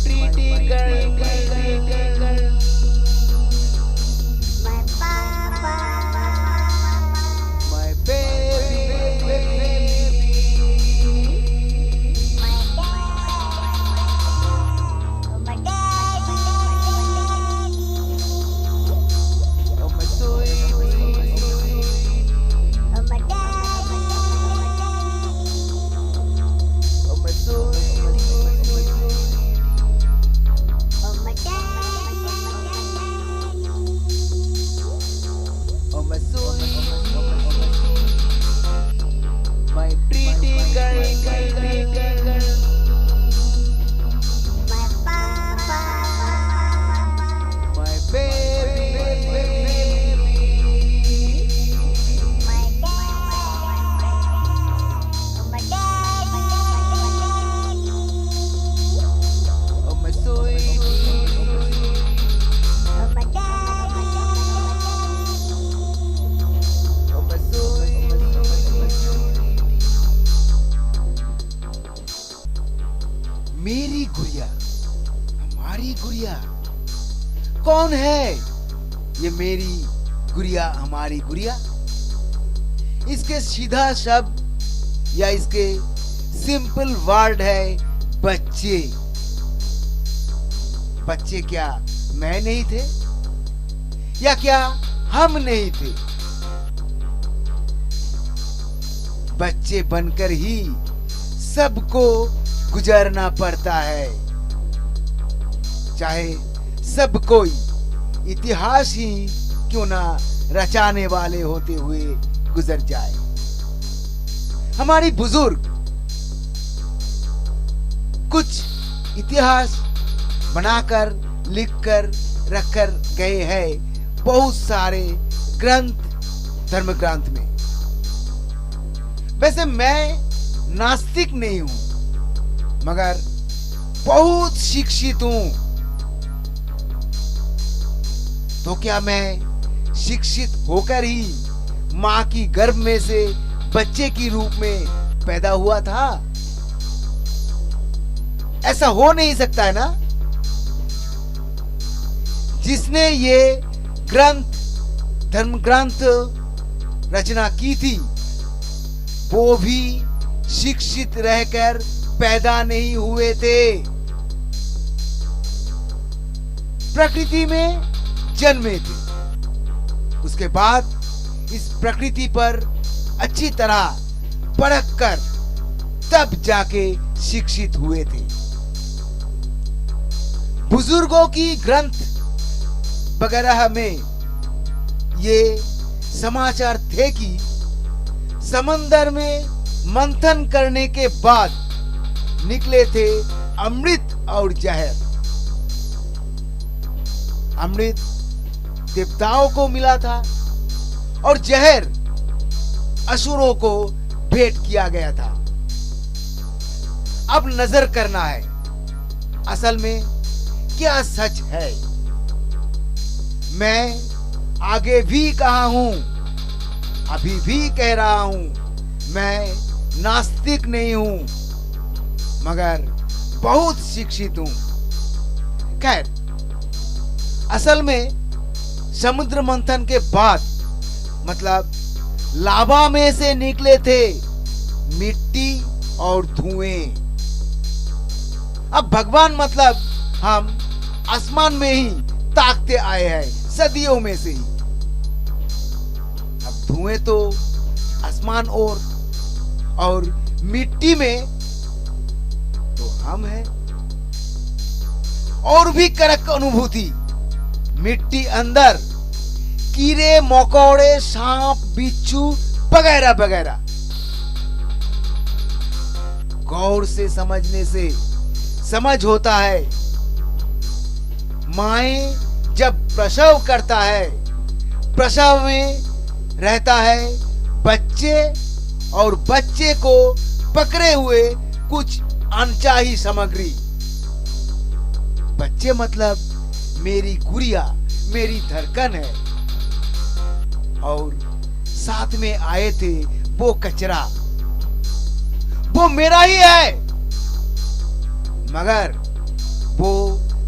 pretty girl, My papa, my baby, my dad, oh my sweetie, oh my dad, oh my sweetie, oh my dad, oh my sweetie, my pretty girl, my papa, my baby, my dad, oh my dad, oh my sweetie, oh my dad, oh my sweetie. मेरी गुड़िया, हमारी गुड़िया, कौन है ये मेरी गुड़िया हमारी गुड़िया? इसके सीधा शब्द या इसके सिंपल वर्ड है बच्चे। बच्चे क्या मैं नहीं थे या क्या हम नहीं थे? बच्चे बनकर ही सबको गुजरना पड़ता है, चाहे सब कोई इतिहास ही क्यों ना रचाने वाले होते हुए गुजर जाए। हमारी बुजुर्ग कुछ इतिहास बनाकर लिखकर रखकर गए हैं बहुत सारे ग्रंथ, धर्म ग्रंथ में। वैसे मैं नास्तिक नहीं हूं, मगर बहुत शिक्षित हूं। तो क्या मैं शिक्षित होकर ही मां की गर्भ में से बच्चे की रूप में पैदा हुआ था? ऐसा हो नहीं सकता है ना। जिसने ये ग्रंथ, धर्म ग्रंथ रचना की थी वो भी शिक्षित रहकर पैदा नहीं हुए थे। प्रकृति में जन्मे थे, उसके बाद इस प्रकृति पर अच्छी तरह परख कर तब जाके शिक्षित हुए थे। बुजुर्गों की ग्रंथ वगैरह में ये समाचार थे कि समंदर में मंथन करने के बाद निकले थे अमृत और जहर। अमृत देवताओं को मिला था और जहर असुरों को भेंट किया गया था। अब नजर करना है असल में क्या सच है। मैं आगे भी कहा हूं, अभी भी कह रहा हूं, मैं नास्तिक नहीं हूं मगर बहुत शिक्षित हूं। खैर, असल में समुद्र मंथन के बाद मतलब लावा में से निकले थे मिट्टी और धुएं। अब भगवान मतलब हम आसमान में ही ताकते आए हैं सदियों में से ही। अब धुएं तो आसमान और मिट्टी में तो हम हैं। और भी कड़क अनुभूति, मिट्टी अंदर कीड़े मकोड़े सांप बिच्छू वगैरह वगैरह। गौर से समझने से समझ होता है। माए जब प्रसव करता है, प्रसव में रहता है बच्चे और बच्चे को पकड़े हुए कुछ अनचाही सामग्री। बच्चे मतलब मेरी गुड़िया, मेरी धड़कन है। और साथ में आए थे वो कचरा, वो मेरा ही है। मगर वो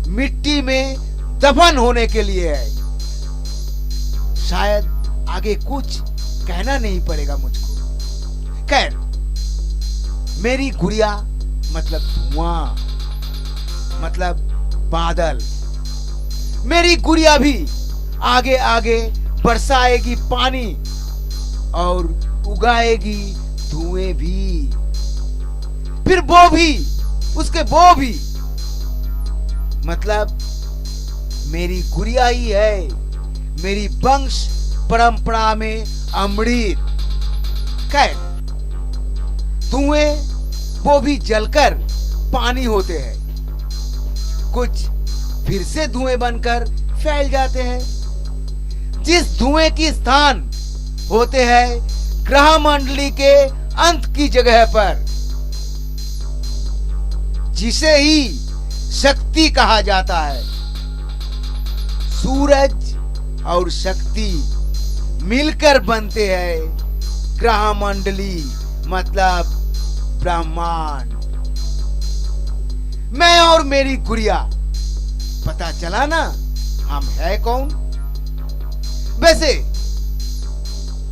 मिट्टी में दफन होने के लिए है। शायद आगे कुछ कहना नहीं पड़ेगा मुझको। खैर, मेरी गुड़िया मतलब धुआं, मतलब बादल। मेरी गुड़िया भी आगे आगे बरसाएगी पानी और उगाएगी धुएं भी। फिर वो भी, उसके वो भी, मतलब मेरी गुड़िया ही है मेरी वंश परंपरा में अमृत। खैर, धुएं वो भी जलकर पानी होते हैं, कुछ फिर से धुएं बनकर फैल जाते हैं। जिस धुएं की स्थान होते हैं ग्रह मंडली के अंत की जगह पर, जिसे ही शक्ति कहा जाता है। सूरज और शक्ति मिलकर बनते हैं ग्रह मंडली, मतलब ब्रह्मांड। मैं और मेरी गुड़िया, पता चला ना हम है कौन। वैसे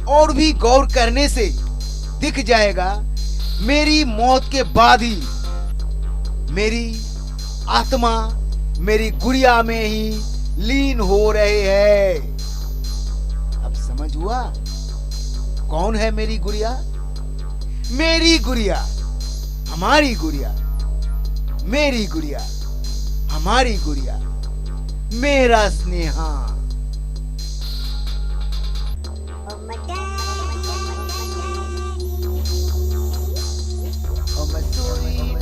और भी गौर करने से दिख जाएगा, मेरी मौत के बाद ही मेरी आत्मा मेरी गुड़िया में ही लीन हो रहे हैं। अब समझ हुआ कौन है मेरी गुड़िया? मेरी गुड़िया, हमारी गुड़िया, मेरी गुड़िया, हमारी गुड़िया, मेरा Sneha. Oh my daddy, Oh my sweetie,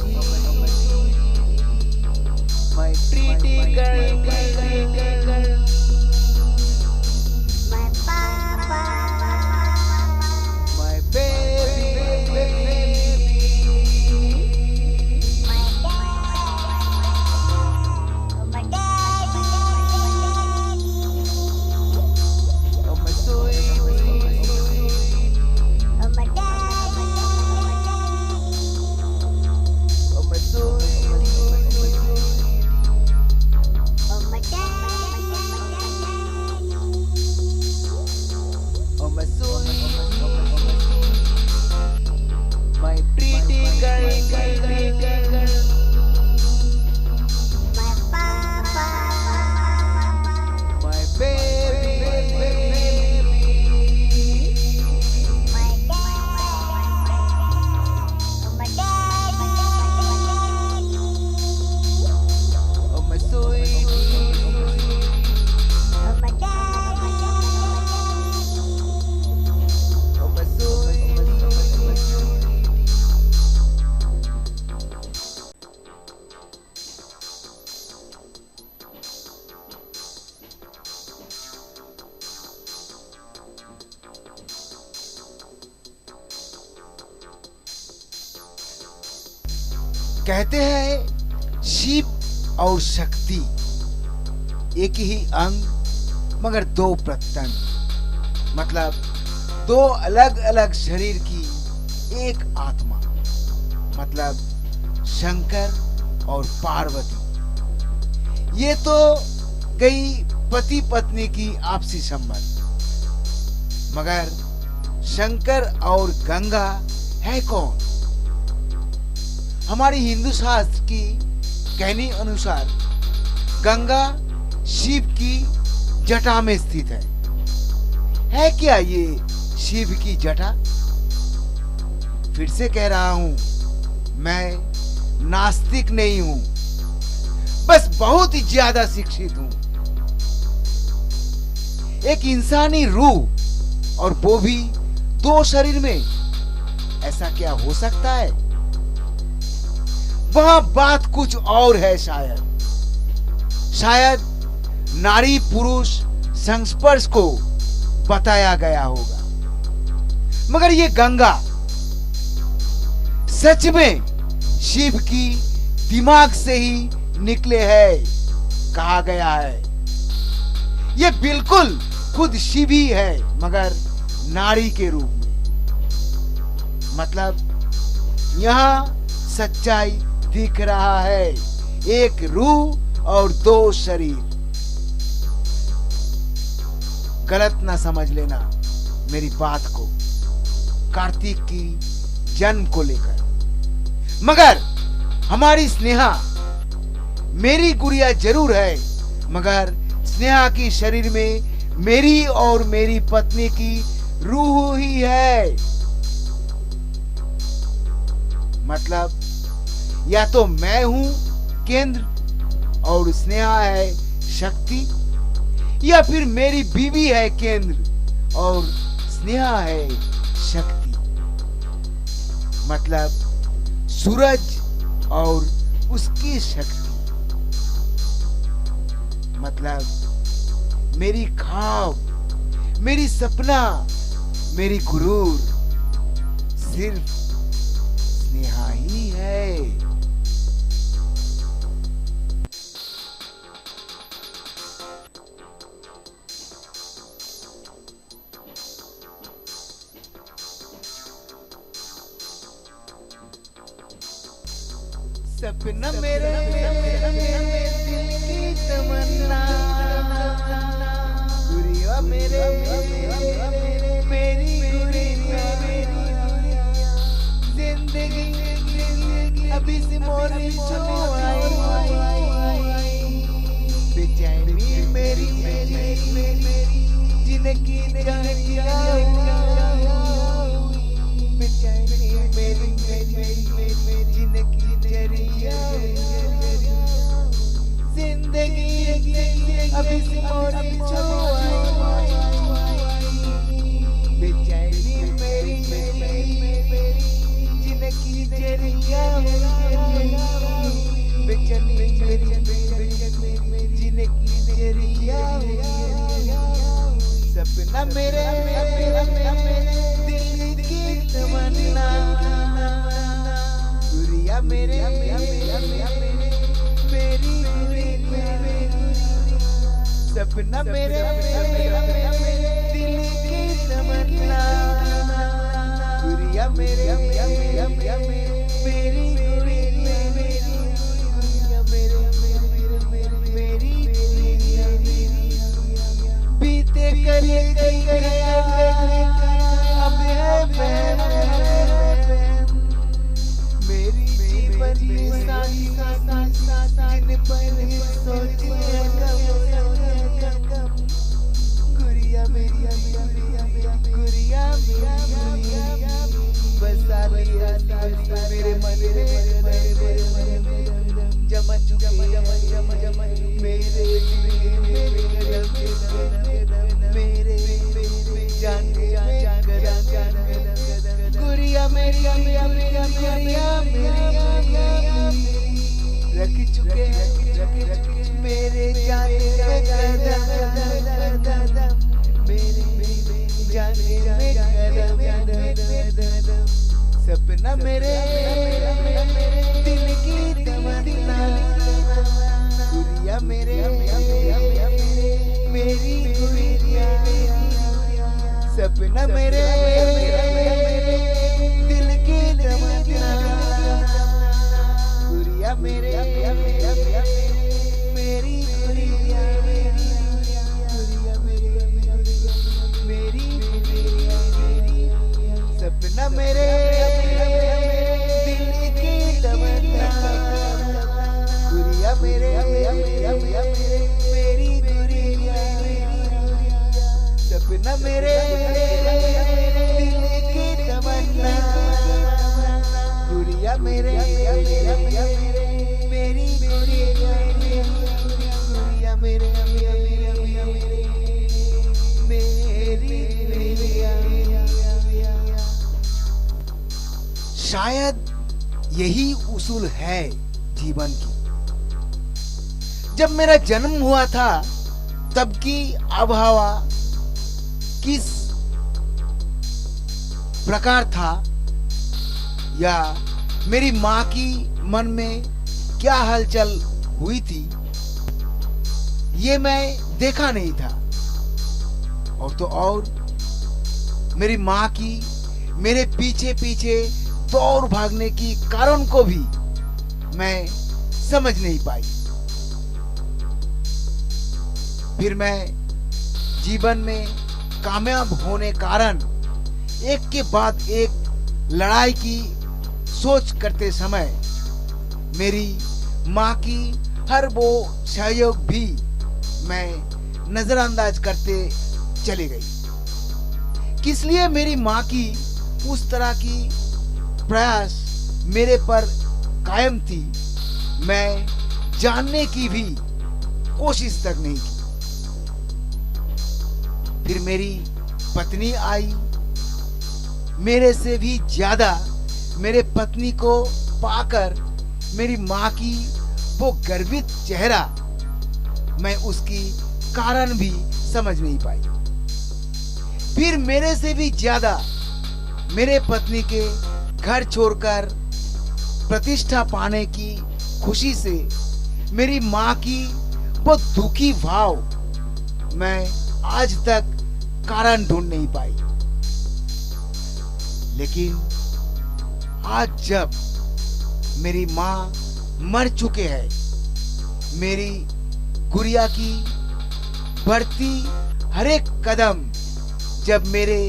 my pretty girl, my papa, my baby, my dad, oh my sweetie, oh my daddy, oh my sweetie, oh my daddy, oh my sweetie, my pretty girl, my papa, my baby, my dad, oh my daddy, oh my sweetie, oh my daddy, oh my sweetie. कहते हैं शिव और शक्ति एक ही अंग मगर दो प्रत्यंग, मतलब दो अलग अलग शरीर की एक आत्मा, मतलब शंकर और पार्वती। ये तो गई पति पत्नी की आपसी संबंध, मगर शंकर और गंगा है कौन? हमारी हिंदू शास्त्र की कहनी अनुसार गंगा शिव की जटा में स्थित है। है क्या ये शिव की जटा? फिर से कह रहा हूं, मैं नास्तिक नहीं हूं, बस बहुत ही ज्यादा शिक्षित हूं। एक इंसानी रूह और वो भी दो शरीर में, ऐसा क्या हो सकता है? वह बात कुछ और है। शायद नारी पुरुष संस्पर्श को बताया गया होगा, मगर ये गंगा सच में शिव की दिमाग से ही निकले है, कहा गया है। ये बिल्कुल खुद शिव ही है, मगर नारी के रूप में। मतलब यहाँ सच्चाई दिख रहा है, एक रूह और दो शरीर। गलत ना समझ लेना मेरी बात को कार्तिक की जन्म को लेकर, मगर हमारी स्नेहा मेरी गुड़िया जरूर है, मगर स्नेहा की शरीर में मेरी और मेरी पत्नी की रूह ही है। मतलब या तो मैं हूं केंद्र और स्नेहा है शक्ति, या फिर मेरी बीवी है केंद्र और स्नेहा है शक्ति। मतलब सूरज और उसकी शक्ति। मतलब मेरी ख्वाब, मेरी सपना, मेरी गुरूर सिर्फ स्नेहा ही है। सपना मेरे दिल की तमन्ना, गुड़िया मेरे मेरी गुड़िया, जिंदगी अभी से मोरी छो आई, बेचैनी मेरी जिंदगी बेचैनी मेरी जिंदगी जिंदगी अभी से मोरी छो आई, बेचैनी मेरी जिंदगी जरिया, बेचैनी मेरी जिंदगी जरिया। सपना मेरे दिल की तमन्ना, गुड़िया मेरे मेरी सपना मेरे दिल की तमन्ना, गुड़िया मेरे मेरी बीते कर गया अब है मेरी जीवन साथी जिन पर सोचने कम, गुड़िया मेरी गुड़िया बसा लिया मेरे मन जमा चुका मेरे मेरे जान गुड़िया मेरी गुड़िया रख चुके मेरे जान मेरे जान सपना मेरे दिल की तमन्ना, गुड़िया मेरे मेरी गुड़िया, सपना मेरे दिल की तमन्ना, गुड़िया मेरे मेरी गुड़िया, गुड़िया मेरी सपना मेरे दिल की तमन्ना, गुड़िया मेरे मेरी गुड़िया, सपना मेरे दिल की तमन्ना, गुड़िया मेरे मेरी गुड़िया, गुड़िया मेरे मेरी गुड़िया। शायद यही उसूल है जीवन की। जब मेरा जन्म हुआ था तब की आबहवा किस प्रकार था, या मेरी माँ की मन में क्या हलचल हुई थी, ये मैं देखा नहीं था। और तो और मेरी माँ की मेरे पीछे पीछे दौड़ भागने की कारण को भी मैं समझ नहीं पाई। फिर मैं जीवन में कामयाब होने कारण एक के बाद एक लड़ाई की सोच करते समय मेरी माँ की हर वो सहयोग भी मैं नजरअंदाज करते चली गई। किस लिए मेरी माँ की उस तरह की प्रयास मेरे पर कायम थी, मैं जानने की भी कोशिश तक नहीं की। फिर मेरी पत्नी आई। मेरे से भी ज्यादा मेरे पत्नी को पाकर मेरी माँ की वो गर्वित चेहरा, मैं उसकी कारण भी समझ नहीं पाई। फिर मेरे से भी ज्यादा मेरे पत्नी के घर छोड़कर प्रतिष्ठा पाने की खुशी से मेरी माँ की वो दुखी भाव मैं आज तक कारण ढूंढ नहीं पाई। लेकिन आज जब मेरी माँ मर चुके हैं, मेरी गुड़िया की बढ़ती हर एक कदम जब मेरे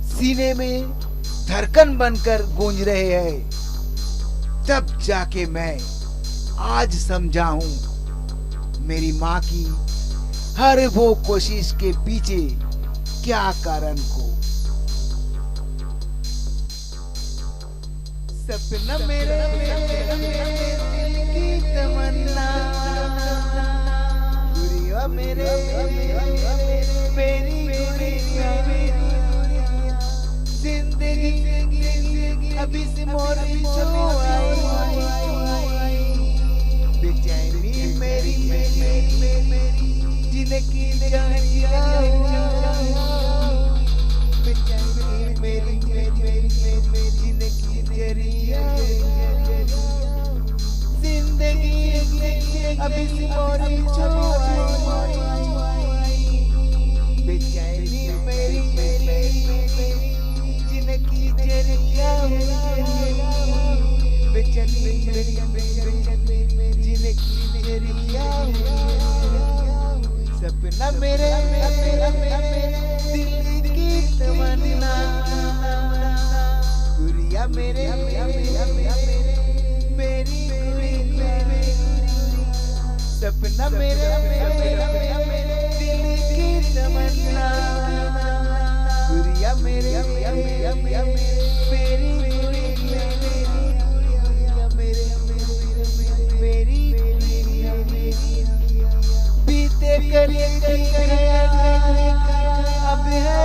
सीने में धड़कन बनकर गूंज रहे हैं, तब जाके मैं आज समझा हूं मेरी माँ की हर वो कोशिश के पीछे क्या कारण को। सपना मेरे दिल की तमन्ना, गुड़िया मेरे मेरी गुड़िया, जिंदगी अभी से मोर पीछे आई, बेचैनी मेरी जिंदगी जरिया, बेचैनी मेरी जिंदगी जरिया, जिंदगी अभी से मोर पीछे आई, बेचैनी मेरी जिंदगी जरिया, बेचैनी मेरी जिंदगी जरिया। सपना मेरे दिल की तमन्ना, गुड़िया मेरे मेरी गुड़िया, सपना मेरे दिल की तमन्ना, गुड़िया मेरे मेरी गुड़िया, मेरी बीते करीब गया अब है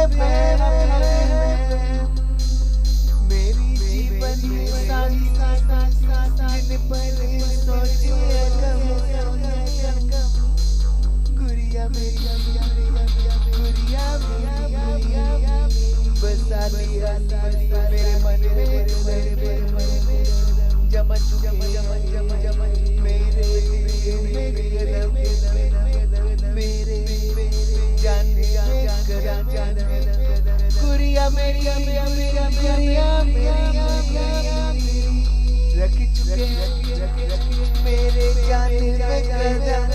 मेरी जीवन जिन पर सोचिए गुड़िया मेरी गुड़िया बसा लिया मेरे मन में जमा मेरे मेरे जाने गुड़िया मेरी गुड़िया रख चुके मेरे जाने मेरे जाने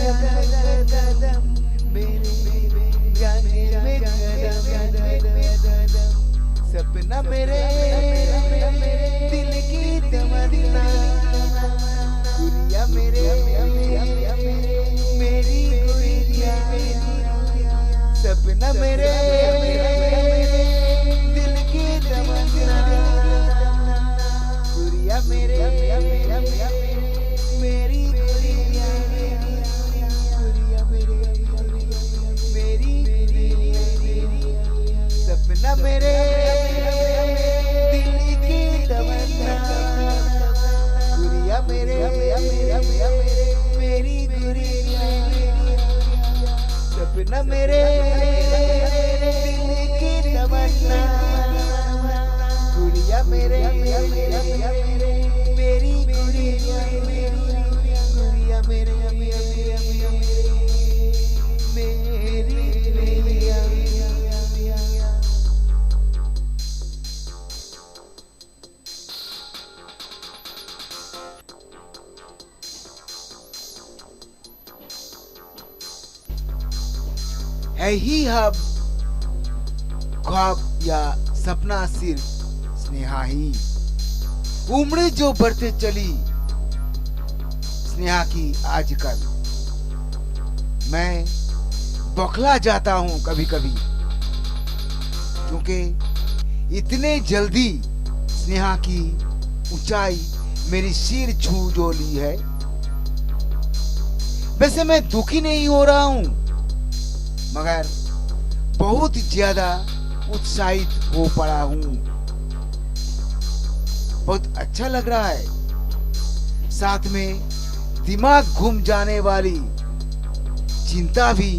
सपना मेरे दिल की तमन्ना, गुड़िया मेरे मेरी गुड़िया, सपना मेरे दिल की तमन्ना, गुड़िया मेरे मेरी गुड़िया, गुड़िया मेरी सपना मेरे दिल की तमन्ना, गुड़िया मेरे मेरी गुड़िया, सपना मेरे दिल की तमन्ना, गुड़िया मेरे मेरी गुड़िया, गुड़िया मेरे मेरी गुड़िया। है ही अब ख्वाब या सपना सिर्फ स्नेहा ही। उम्र जो बढ़ते चली स्नेहा की आजकल, मैं बौखला जाता हूं कभी कभी, क्योंकि इतने जल्दी स्नेहा की ऊंचाई मेरी सिर छू जो ली है। वैसे मैं दुखी नहीं हो रहा हूं, मगर बहुत ज्यादा उत्साहित हो पड़ा हूं। बहुत अच्छा लग रहा है, साथ में दिमाग घूम जाने वाली चिंता भी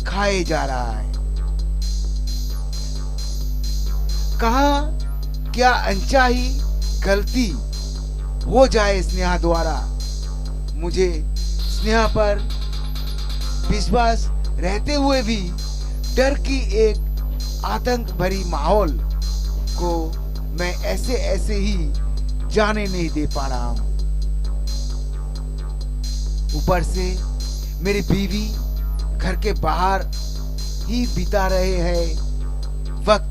खाए जा रहा है। कहाँ क्या अनचाही गलती हो जाए स्नेहा द्वारा, मुझे स्नेहा पर विश्वास रहते हुए भी डर की एक आतंक भरी माहौल को मैं ऐसे ऐसे ही जाने नहीं दे पा रहा हूं। ऊपर से मेरी बीवी घर के बाहर ही बिता रहे हैं वक्त,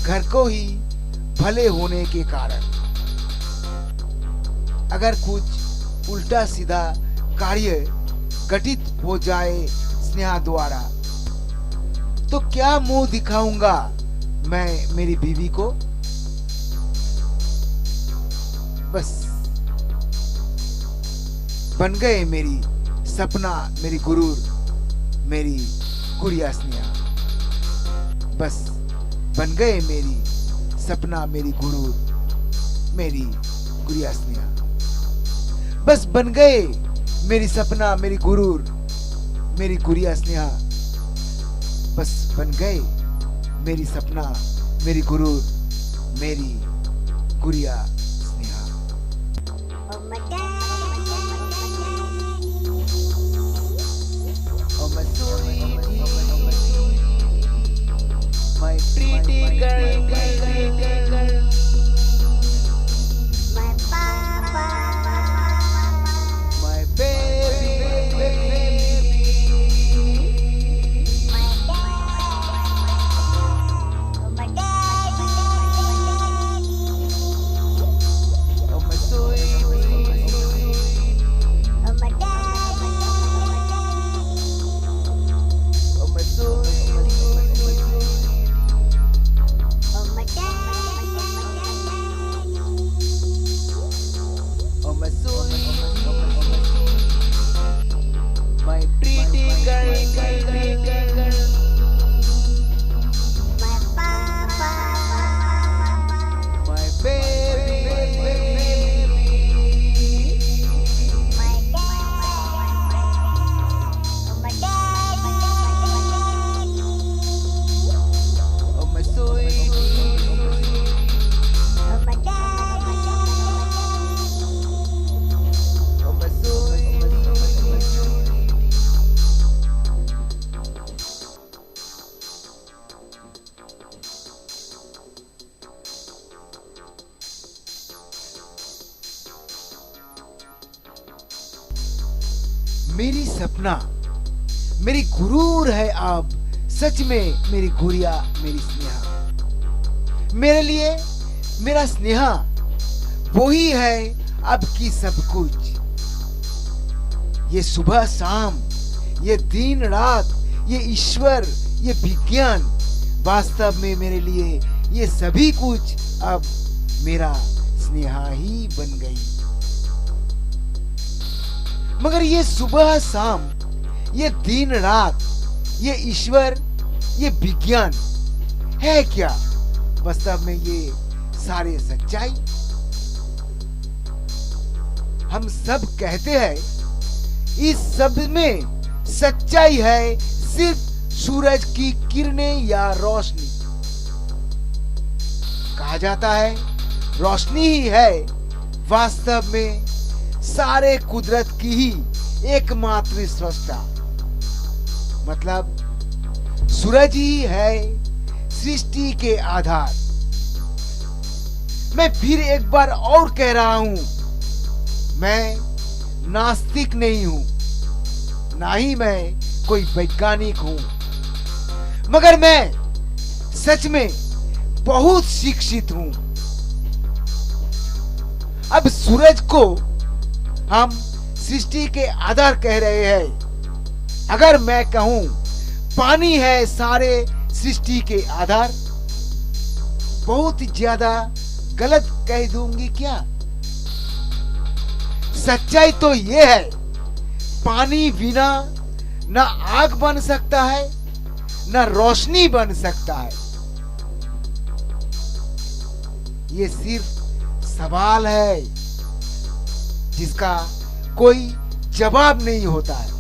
घर को ही भले होने के कारण। अगर कुछ उल्टा सीधा कार्य घटित हो जाए स्नेहा द्वारा, तो क्या मुंह दिखाऊंगा मैं मेरी बीवी को। बस बन गए मेरी सपना, मेरी गुरूर, मेरी गुड़िया स्नेहा। बस बन गए मेरी सपना, मेरी गुरूर, मेरी गुड़िया स्नेहा। बस बन गए मेरी सपना, मेरी गुरूर, मेरी गुड़िया स्नेहा। बस बन गए मेरी सपना, मेरी गुरूर, मेरी गुड़िया Sneha. Oh my daddy, Oh my sweetie, my pretty girl, my papa, my baby, my daddy, oh my sweetie, oh my daddy, oh my sweetie, oh my daddy, oh my sweetie, my pretty girl, my papa, my baby, my daddy, oh my sweetie, oh my daddy, oh my sweetie. मेरी सपना, मेरी गुरूर है अब, सच में मेरी गुड़िया, मेरी स्नेहा। मेरे लिए मेरा स्नेहा वही है अब की सब कुछ। ये सुबह शाम, ये दिन रात, ये ईश्वर, ये विज्ञान, वास्तव में मेरे लिए ये सभी कुछ अब मेरा स्नेहा ही बन गई। मगर ये सुबह शाम, ये दिन रात, ये ईश्वर, ये विज्ञान है क्या वास्तव में ये सारे सच्चाई? हम सब कहते हैं इस सब में सच्चाई है सिर्फ सूरज की किरणें या रोशनी। कहा जाता है रोशनी ही है वास्तव में सारे कुदरत की ही एकमात्र सृष्टा। मतलब सूरज ही है सृष्टि के आधार। मैं फिर एक बार और कह रहा हूं, मैं नास्तिक नहीं हूं, ना ही मैं कोई वैज्ञानिक हूं, मगर मैं सच में बहुत शिक्षित हूं। अब सूरज को हम सृष्टि के आधार कह रहे हैं। अगर मैं कहूं पानी है सारे सृष्टि के आधार, बहुत ज्यादा गलत कह दूंगी क्या? सच्चाई तो यह है, पानी बिना न आग बन सकता है न रोशनी बन सकता है। ये सिर्फ सवाल है जिसका कोई जवाब नहीं होता है।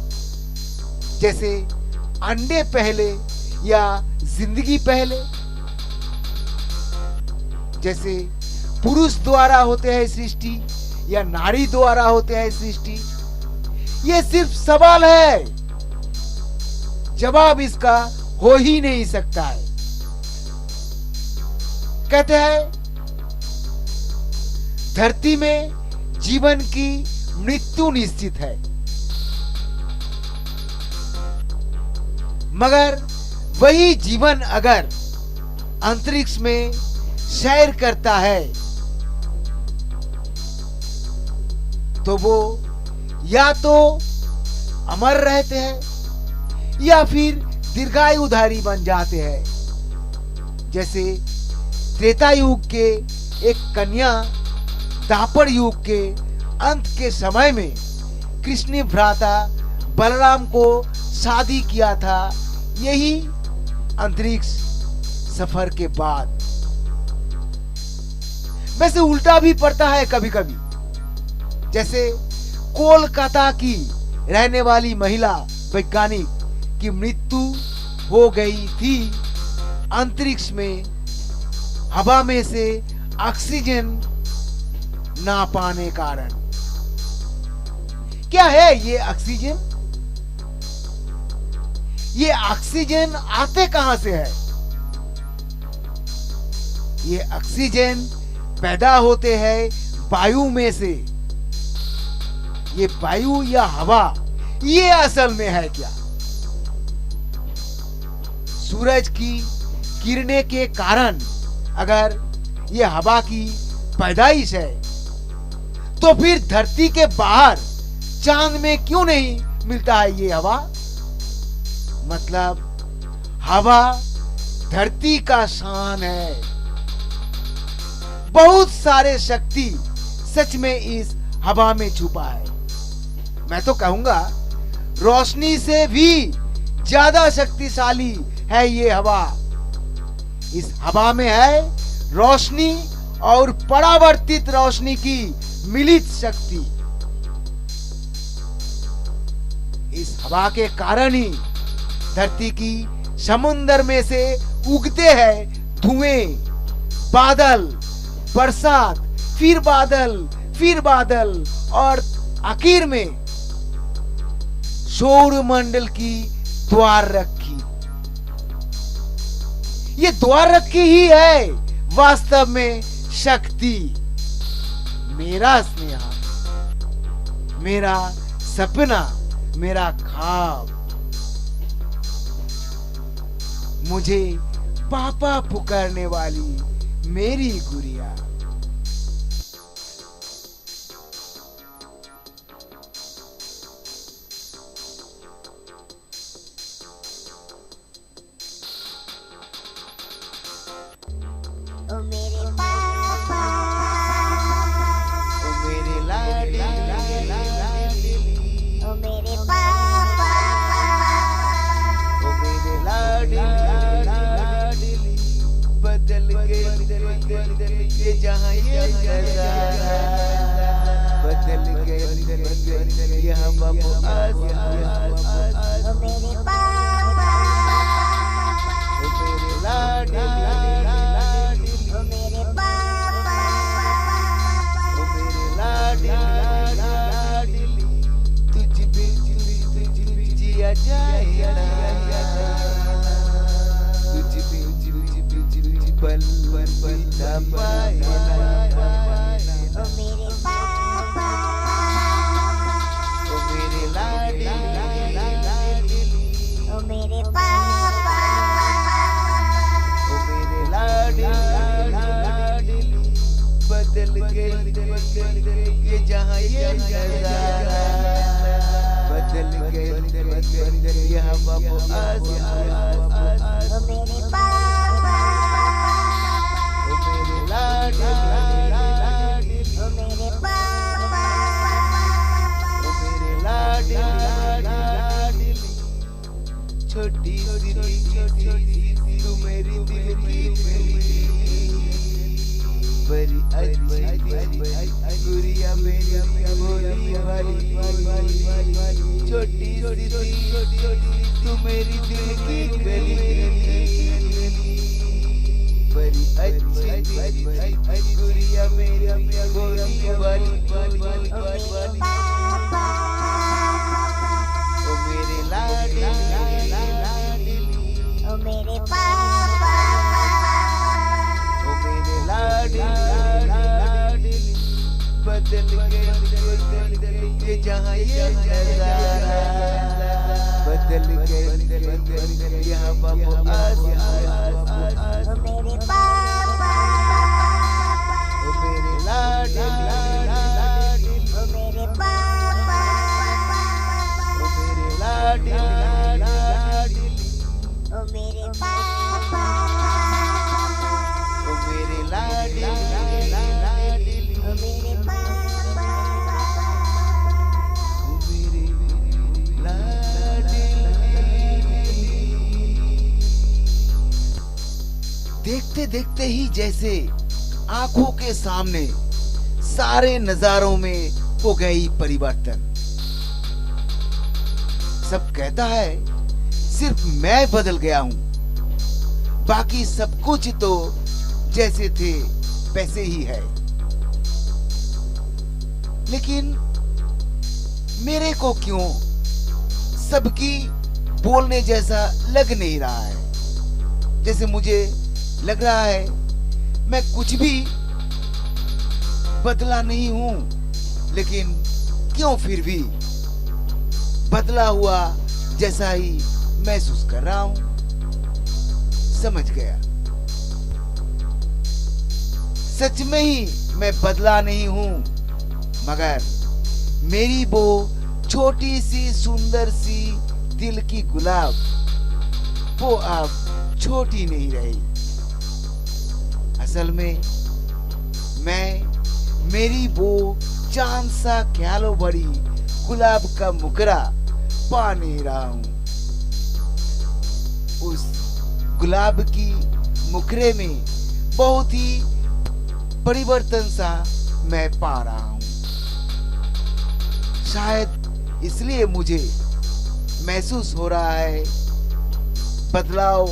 जैसे अंडे पहले या जिंदगी पहले, जैसे पुरुष द्वारा होते हैं सृष्टि या नारी द्वारा होते हैं सृष्टि। ये सिर्फ सवाल है, जवाब इसका हो ही नहीं सकता है। कहते हैं धरती में जीवन की मृत्यु निश्चित है, मगर वही जीवन अगर अंतरिक्ष में सैर करता है तो वो या तो अमर रहते हैं या फिर दीर्घायुधारी बन जाते हैं। जैसे त्रेता युग के एक कन्या द्वापर युग के अंत के समय में कृष्ण भ्राता बलराम को शादी किया था, यही अंतरिक्ष सफर के बाद। वैसे उल्टा भी पड़ता है कभी कभी। जैसे कोलकाता की रहने वाली महिला वैज्ञानिक की मृत्यु हो गई थी अंतरिक्ष में हवा में से ऑक्सीजन ना पाने कारण। क्या है ये ऑक्सीजन? ये ऑक्सीजन आते कहां से है? ये ऑक्सीजन पैदा होते हैं वायु में से। ये वायु या हवा ये असल में है क्या? सूरज की किरणें के कारण अगर ये हवा की पैदाइश है तो फिर धरती के बाहर चांद में क्यों नहीं मिलता है ये हवा? मतलब हवा धरती का शान है। बहुत सारे शक्ति सच में इस हवा में छुपा है। मैं तो कहूंगा रोशनी से भी ज्यादा शक्तिशाली है ये हवा। इस हवा में है रोशनी और परावर्तित रोशनी की मिलित शक्ति। इस हवा के कारण ही धरती की समुद्र में से उगते हैं धुएं, बादल, बरसात, फिर बादल और आखिर में सौर मंडल की द्वार रखी। ये द्वार रखी ही है वास्तव में शक्ति। मेरा स्नेह, मेरा सपना, मेरा ख्वाब, मुझे पापा पुकारने वाली मेरी गुड़िया। ओ मेरे पापा, ओ मेरे लाडली, ओ मेरे पापा, ओ मेरे लाडली, बदल गए जहाँ ये नजारा, बदल गए ये हवा वो आसमान। ओ मेरे पापा, ओ मेरे लाडली, ओ मेरे पापा, ओ मेरे लाडली, तुझ बिन जिया जाए ना, तुझ बिन पल बिता पाए ना। ओ मेरे पापा, ओ मेरे लाडली, ओ मेरे पापा, बदल गए ये जहां ये नजारा, बदल गए ये हवा वो आसमान। ओ मेरे पापा, ओ मेरे लाडले, ओ मेरे पापा, ओ मेरे लाडले, छोटी सी तू मेरी दिल की बड़ी अच्छी गुड़िया मेरी भोली वाली, छोटी सी तू मेरी दिल की बड़ी अच्छी गुड़िया मेरी भोली वाली। ओ मेरे पापा, ओ मेरे लाडले, ओ मेरे पापा, ओ मेरे लाडले, बदल गए ये जहां ये नजारा, बदल गए ये हवा वो आसमान। ओ मेरे पापा, ओ मेरे लाडले, ओ मेरे पापा, ओ मेरे लाडले, ओ मेरे पापा, ओ मेरे लाडले, ओ मेरे पापा, ओ मेरे लाडले। देखते देखते ही जैसे आंखों के सामने सारे नजारों में हो गई परिवर्तन। सब कहता है सिर्फ मैं बदल गया हूं, बाकी सब कुछ तो जैसे थे वैसे ही है। लेकिन मेरे को क्यों सबकी बोलने जैसा लग नहीं रहा है। जैसे मुझे लग रहा है मैं कुछ भी बदला नहीं हूं, लेकिन क्यों फिर भी बदला हुआ जैसा ही महसूस कर रहा हूं। समझ गया, सच में ही मैं बदला नहीं हूं, मगर मेरी वो छोटी सी सुंदर सी दिल की गुलाब वो अब छोटी नहीं रही। असल में मैं मेरी वो चांद सा ख्यालों भरी गुलाब का मुकरा पा नहीं रहा हूं। उस गुलाब की मुकरे में बहुत ही परिवर्तन सा मैं पा रहा हूं। शायद इसलिए मुझे महसूस हो रहा है बदलाव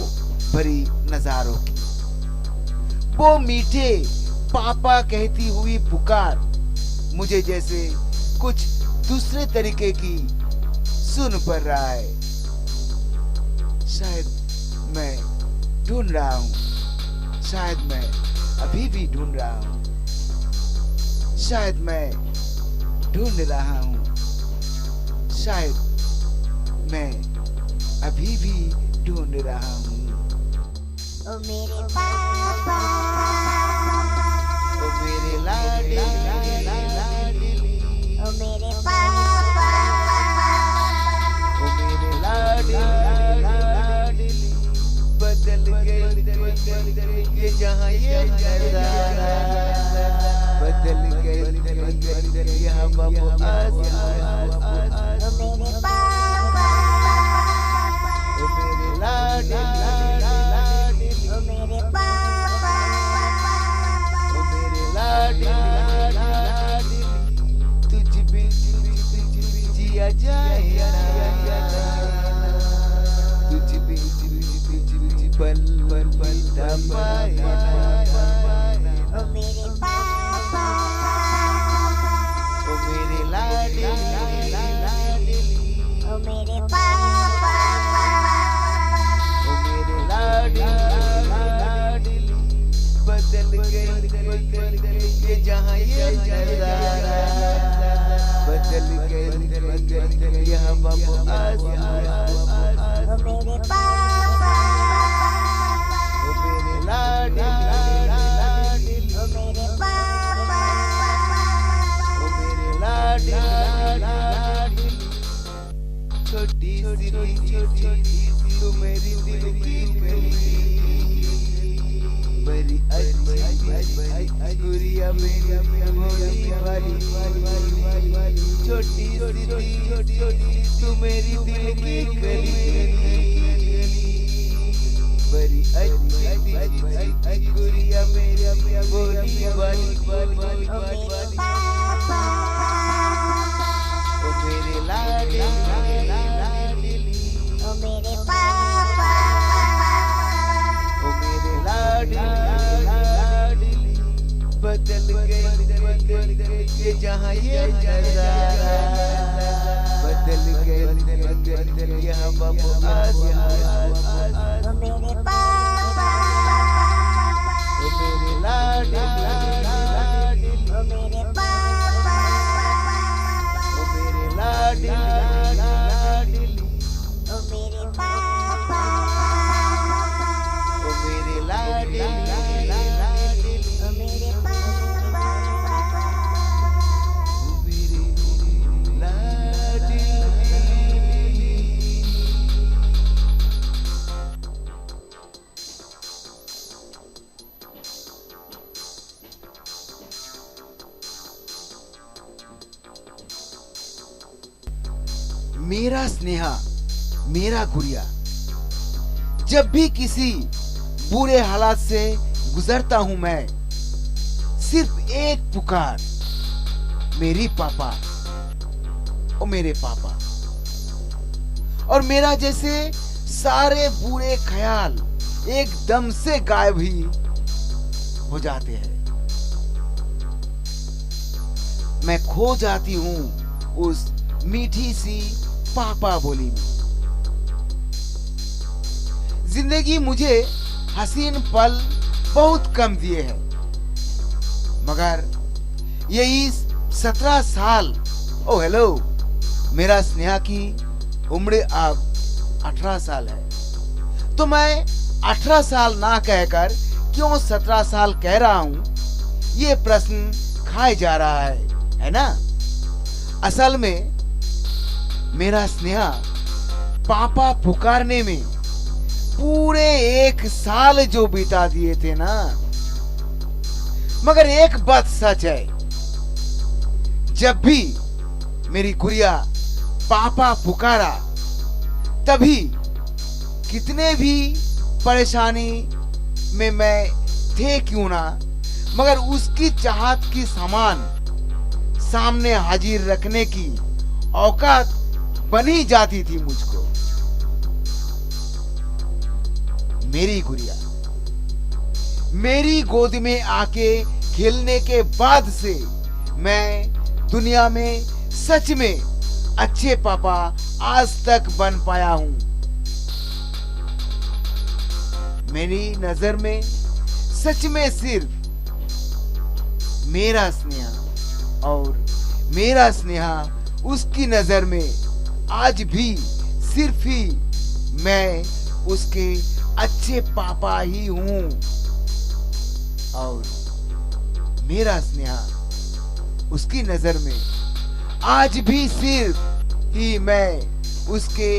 भरी नजारों की। वो मीठे पापा कहती हुई पुकार मुझे जैसे कुछ दूसरे तरीके की सुन पड़ रहा है। शायद मैं ढूंढ रहा हूं, शायद मैं अभी भी ढूंढ रहा हूं, शायद मैं ढूंढ रहा हूं, शायद मैं अभी भी ढूंढ रहा हूं। ओ मेरे पापा, ओ मेरे लाडले, ओ मेरे पापा, ओ मेरे लाडले, बदल गए ये जहां ये नजारा, बदल गए ये हवा वो आसमान। ओ मेरे पापा, ओ मेरे लाडले, ओ मेरे पापा, ओ मेरे लाडले, तुझ बिन जिया जाए ना, तुझ बिन पल पल पाए ना। ओ मेरे पापा, ओ मेरे लाडले, ओ मेरे पापा, ओ मेरे लाडले, बदल गए ये जहां ये नजारा, बदल गए ये हवा वो आसमान। ओ मेरे पापा, ओ मेरे लाडले, ओ मेरे पापा, तू मेरी दिल की कली, बड़ी अच्छी गुड़िया मेरी भोली वाली, छोटी तू मेरी दिल की कली, बड़ी अच्छी गुड़िया मेरी भोली वाली। ओ मेरे पापा, ओ मेरे लाडली, ओ मेरे पापा, ओ मेरे लाडली, बदल गए ये जहाँ ये नजारा, बदल गए यहाँ बाबू आसमान। ओ मेरे पापा, ओ मेरे लाडली, ओ मेरे पापा, ओ मेरे लाडली, ओ मेरे पापा, ओ मेरे लाडली, ओ मेरे पापा। ओ मेरे लाडली। मेरा स्नेहा, मेरा गुड़िया, जब भी किसी बुरे हालात से गुजरता हूं मैं, सिर्फ एक पुकार, मेरी पापा, ओ मेरे पापा। और मेरा जैसे सारे बुरे ख्याल एकदम से गायब ही हो जाते हैं। मैं खो जाती हूं उस मीठी सी पापा बोली में। जिंदगी मुझे हसीन पल बहुत कम दिए हैं, मगर यही 17 साल, ओ हेलो, मेरा स्नेहा की उम्र अब 18 साल है। तो मैं 18 साल ना कहकर क्यों 17 साल कह रहा हूं, ये प्रश्न खाए जा रहा है ना? असल में मेरा स्नेहा पापा पुकारने में पूरे 1 साल जो बिता दिए थे ना, मगर एक बात सच है, जब भी मेरी गुड़िया पापा पुकारा, तभी कितने भी परेशानी में मैं थे क्यों ना, मगर उसकी चाहत की सामान सामने हाजिर रखने की औकात बनी जाती थी मुझको। मेरी गुड़िया मेरी गोद में आके खेलने के बाद से मैं दुनिया में सच में अच्छे पापा आज तक बन पाया हूं। मेरी नजर में सच में सिर्फ मेरा स्नेहा और मेरा स्नेहा उसकी नजर में आज भी सिर्फ ही मैं उसके अच्छे पापा ही हूं, और मेरा स्नेहा उसकी नजर में आज भी सिर्फ ही मैं उसके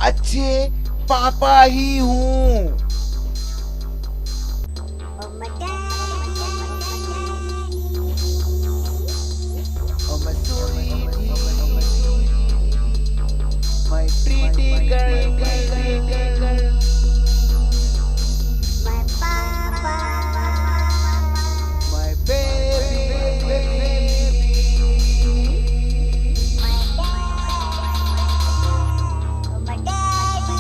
अच्छे पापा ही हूं। ओ my daddy, Oh my sweetie, my pretty girl, my papa, my baby, my dad, oh my daddy,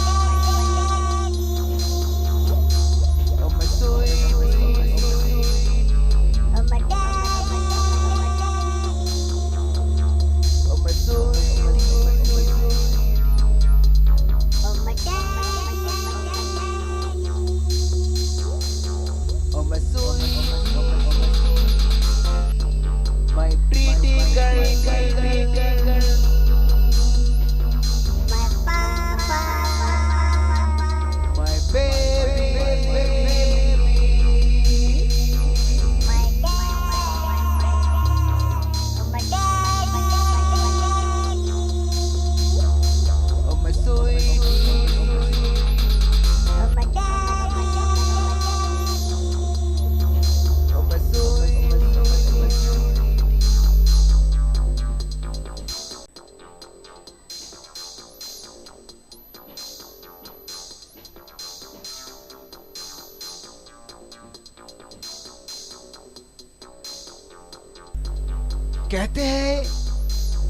कहते हैं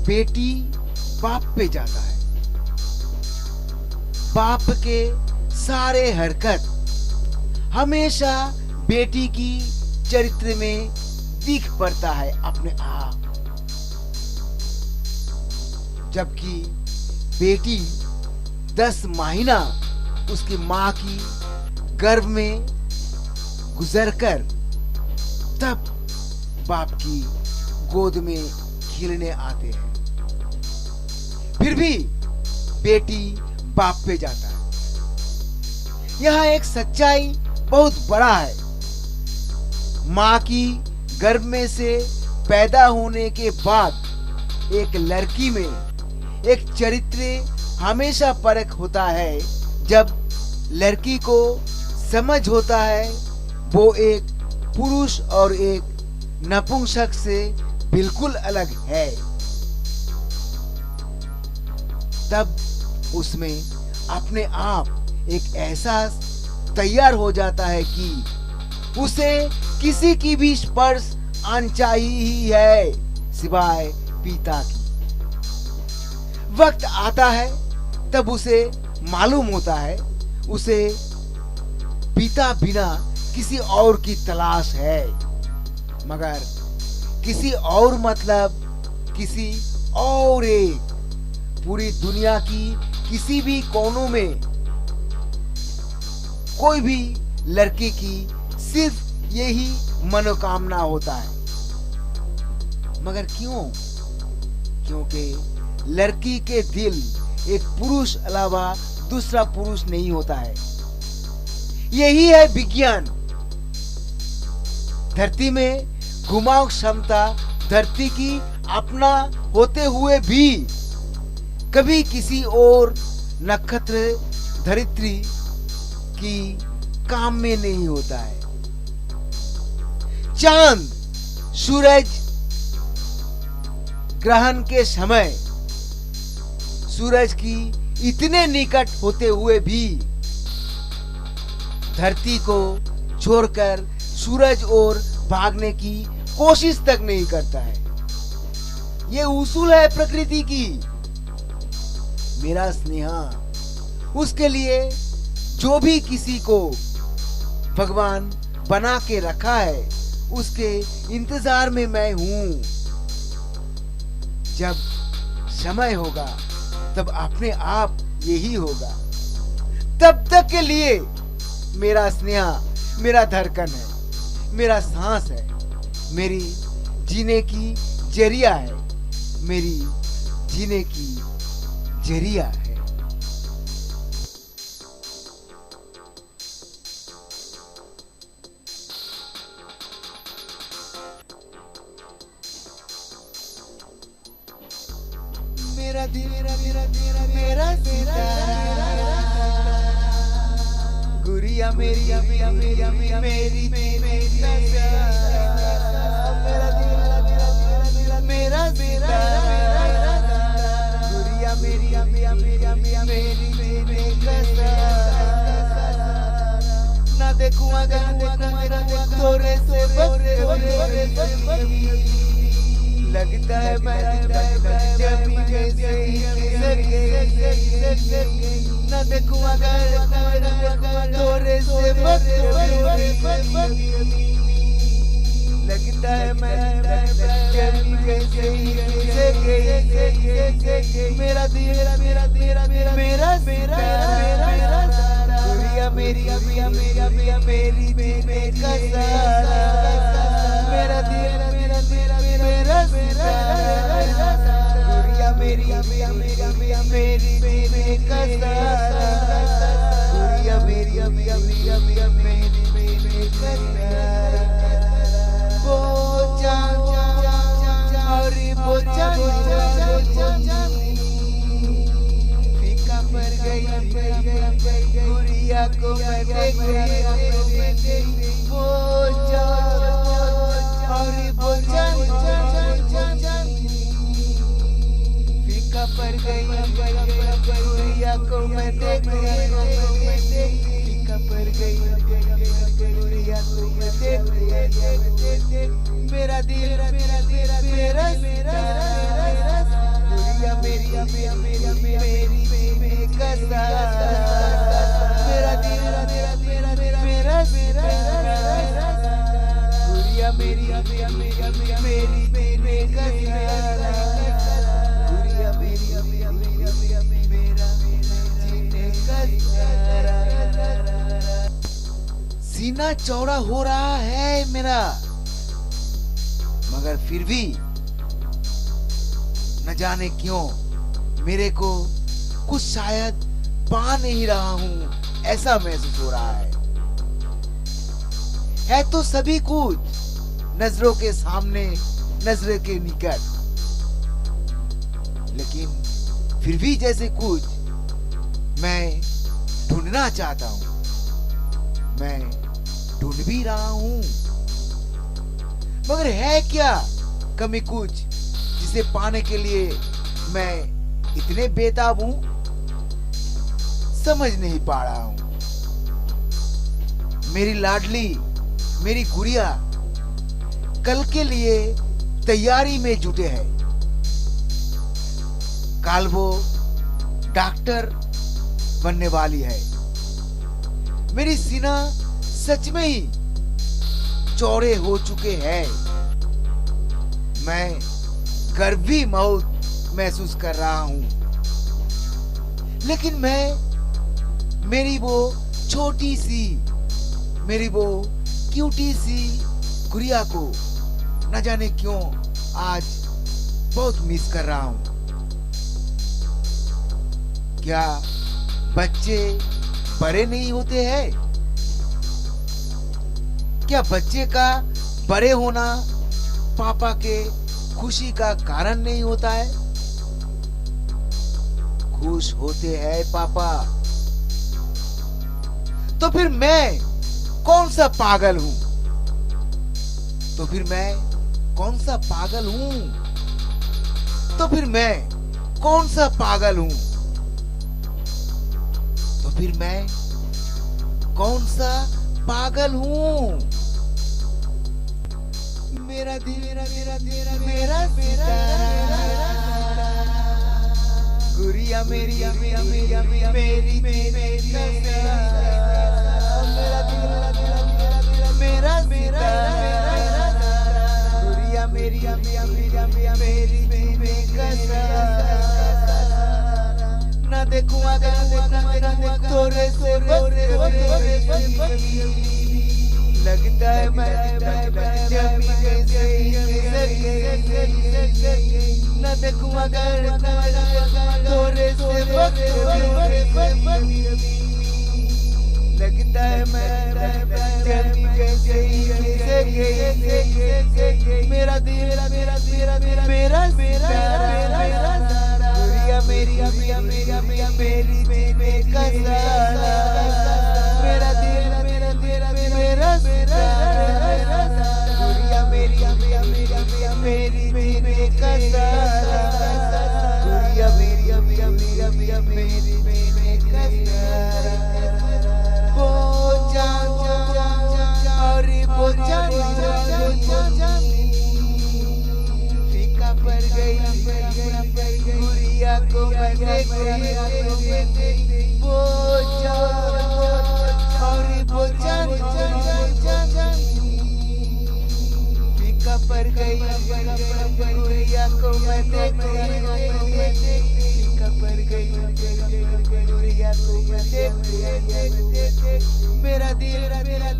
बेटी बाप पे जाता है, बाप के सारे हरकत हमेशा बेटी की चरित्र में दिख पड़ता है अपने आप। जबकि बेटी 10 महीना उसकी माँ की गर्भ में गुजरकर तब बाप की गोद में खेलने आते हैं, फिर भी बेटी बाप पे जाता है। यहाँ एक सच्चाई बहुत बड़ा है। माँ की गर्भ में से पैदा होने के बाद एक लड़की में एक चरित्र हमेशा परख होता है। जब लड़की को समझ होता है वो एक पुरुष और एक नपुंसक से बिल्कुल अलग है, तब उसमें अपने आप एक एहसास तैयार हो जाता है कि उसे किसी की भी स्पर्श अनचाही ही है सिवाय पिता की। वक्त आता है तब उसे मालूम होता है उसे पिता बिना किसी और की तलाश है, मगर किसी और मतलब किसी और एक पूरी दुनिया की किसी भी कोनों में कोई भी लड़की की सिर्फ यही मनोकामना होता है। मगर क्यों? क्योंकि लड़की के दिल एक पुरुष अलावा दूसरा पुरुष नहीं होता है। यही है विज्ञान। धरती में घुमाव क्षमता धरती की अपना होते हुए भी कभी किसी और नक्षत्र धरित्री की काम में नहीं होता है। चांद सूरज ग्रहण के समय सूरज की इतने निकट होते हुए भी धरती को छोड़कर सूरज और भागने की कोशिश तक नहीं करता है। ये उसूल है प्रकृति की। मेरा स्नेहा, उसके लिए जो भी किसी को भगवान बना के रखा है उसके इंतजार में मैं हूं। जब समय होगा तब अपने आप यही होगा। तब तक के लिए मेरा स्नेहा मेरा धड़कन है, मेरा सांस है, मेरी जीने की जरिया है, मेरी जीने की जरिया है। मेरा दिल मेरा सितारा, गुड़िया मेरी मेरी मेरा दिल मेरा सितारा, गुड़िया मेरी ना देखूं अगर तोरे से लगता है मैं जब न देखूं अगर तोरे से लगता है मैं मेरा दिल मेरा गुड़िया मेरी मेरा दिल मेरा गुड़िया मेरी फीका पड़ गई गुड़िया को मैं देख फीका पड़ गई गुड़िया को मैं देख फीका पड़ गई गुड़िया मेरा दिल मेरा गुड़िया मेरी बेकसा मेरा दिल मेरा गुड़िया मेरी बेकसा गुड़िया मेरी मेरा जीने का सीना चौड़ा हो रहा है मेरा, मगर फिर भी न जाने क्यों मेरे को कुछ शायद पा नहीं रहा हूं, ऐसा महसूस हो रहा है तो सभी कुछ नजरों के सामने, नजर के निकट, लेकिन फिर भी जैसे कुछ मैं ढूंढना चाहता हूं, मैं ढूंढ भी रहा हूं, मगर है क्या कमी कुछ जिसे पाने के लिए मैं इतने बेताब हूं, समझ नहीं पा रहा हूं। मेरी लाडली, मेरी गुड़िया कल के लिए तैयारी में जुटे हैं। कल वो डॉक्टर बनने वाली है। मेरी सीना सच में ही चौड़े हो चुके हैं। मैं गर्भी मौत महसूस कर रहा हूं, लेकिन मेरी वो छोटी सी, मेरी वो क्यूटी सी गुड़िया को न जाने क्यों आज बहुत मिस कर रहा हूं। क्या बच्चे बड़े नहीं होते हैं? क्या बच्चे का बड़े होना पापा के खुशी का कारण नहीं होता है? खुश होते हैं पापा, तो फिर मैं कौन सा पागल हूं? तो फिर मैं कौन सा पागल हूं? तो फिर मैं कौन सा पागल हूं? तो फिर मैं कौन सा पागल हूं? मेरा दिल मेरा गुड़िया मेरी मेरा दिल मेरा गुड़िया मेरी ना देखूं अगर थोड़े से लगता है मैं जमी न देखूं अगर थोड़े से लगता है मैं जमी मेरा दिल मेरा गुड़िया मेरी बेकसा मेरा दिल मेरा गुड़िया मेरी बेकसा गुड़िया मेरी बेकसा फीका पड़ गई गुड़िया को फीका पड़ गई गुड़िया को मैं फीका पड़ गई गुड़िया को मैं मेरा दिल मेरा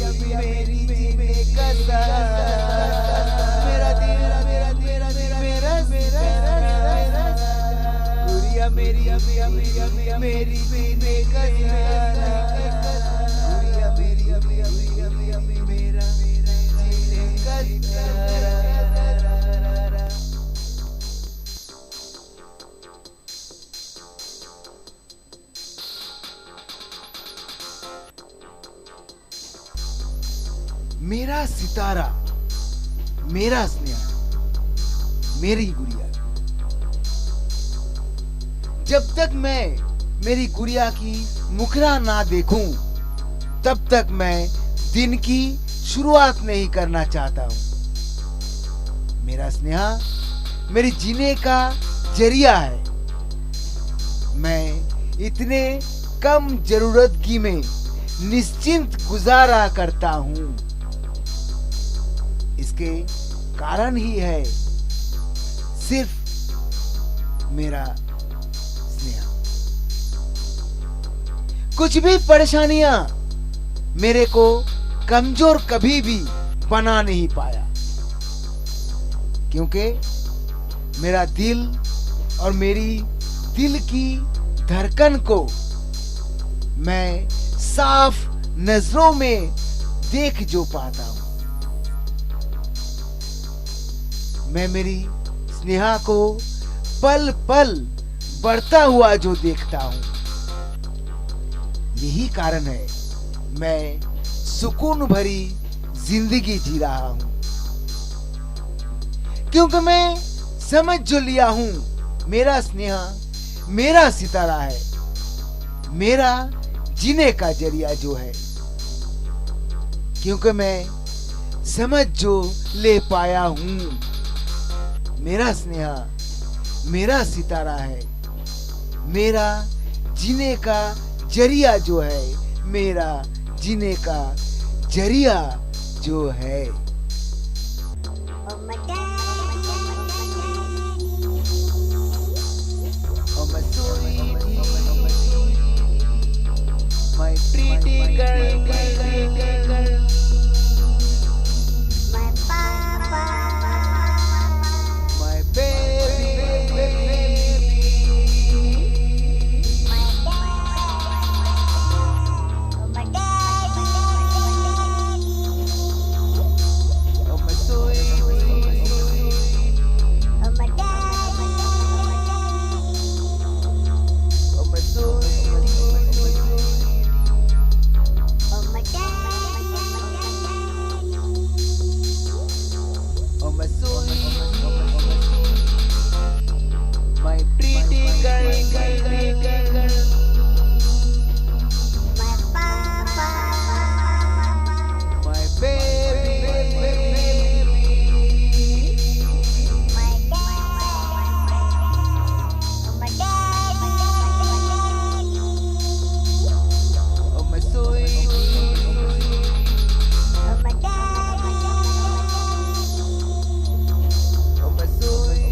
गुड़िया मेरी बेकसा मेरा दिल मेरा गुड़िया मेरी बेकसा गुड़िया मेरा जीने का मेरा सितारा, मेरा स्नेह, मेरी गुड़िया। जब तक मैं मेरी गुड़िया की मुखरा ना देखूं, तब तक मैं दिन की शुरुआत नहीं करना चाहता हूं। मेरा स्नेहा मेरे जीने का जरिया है। मैं इतने कम जरूरतगी में निश्चिंत गुजारा करता हूं। इसके कारण ही है सिर्फ मेरा स्नेहा। कुछ भी परेशानियां मेरे को कमजोर कभी भी बना नहीं पाया, क्योंकि मेरा दिल और मेरी दिल की धड़कन को मैं साफ नजरों में देख जो पाता हूं। मैं मेरी स्नेहा को पल पल बढ़ता हुआ जो देखता हूं। यही कारण है मैं सुकून भरी जिंदगी जी रहा हूं, क्योंकि मैं समझ जो लिया हूं मेरा स्नेहा मेरा सितारा है, मेरा जीने का जरिया जो है। क्योंकि मैं समझ जो ले पाया हूं मेरा स्नेहा मेरा सितारा है, मेरा जीने का जरिया जो है, मेरा जीने का जरिया जो है। Oh my daddy, Oh my sweetie, my pretty girl, my papa, my baby, my daddy, oh my sweetie, oh my daddy, oh my sweetie, oh my daddy, oh my sweetie, my pretty girl, my papa, my baby, my daddy, oh my sweetie, oh my daddy, oh my sweetie.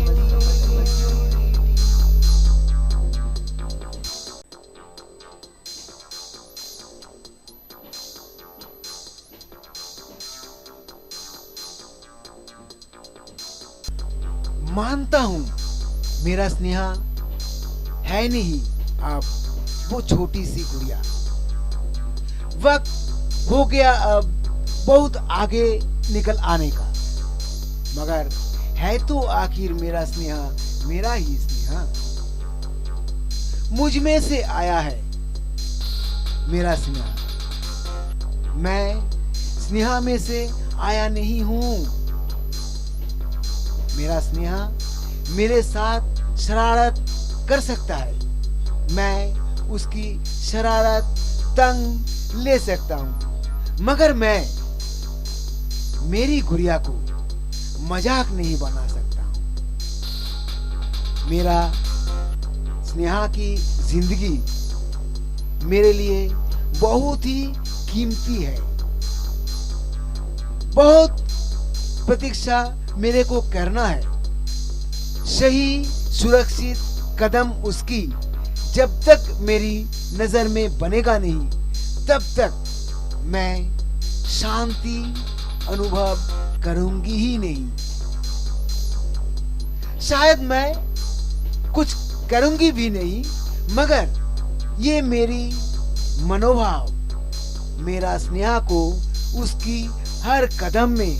मानता हूं मेरा स्नेहा है नहीं अब वो छोटी सी गुड़िया। वक्त हो गया अब बहुत आगे निकल आने का, मगर है तो आखिर मेरा स्नेहा मेरा ही स्नेहा। मुझ में से आया है मेरा स्नेहा, मैं स्नेहा में से आया नहीं हूं। मेरा स्नेहा मेरे साथ शरारत कर सकता है, मैं उसकी शरारत तंग ले सकता हूं, मगर मैं मेरी गुड़िया को मजाक नहीं बना सकता हूं। मेरा स्नेहा की जिंदगी मेरे लिए बहुत ही कीमती है। बहुत प्रतीक्षा मेरे को करना है, सही सुरक्षित कदम उसकी जब तक मेरी नजर में बनेगा नहीं, तब तक मैं शांति अनुभव करूंगी ही नहीं। शायद मैं कुछ करूंगी भी नहीं, मगर ये मेरी मनोभाव मेरा स्नेहा को उसकी हर कदम में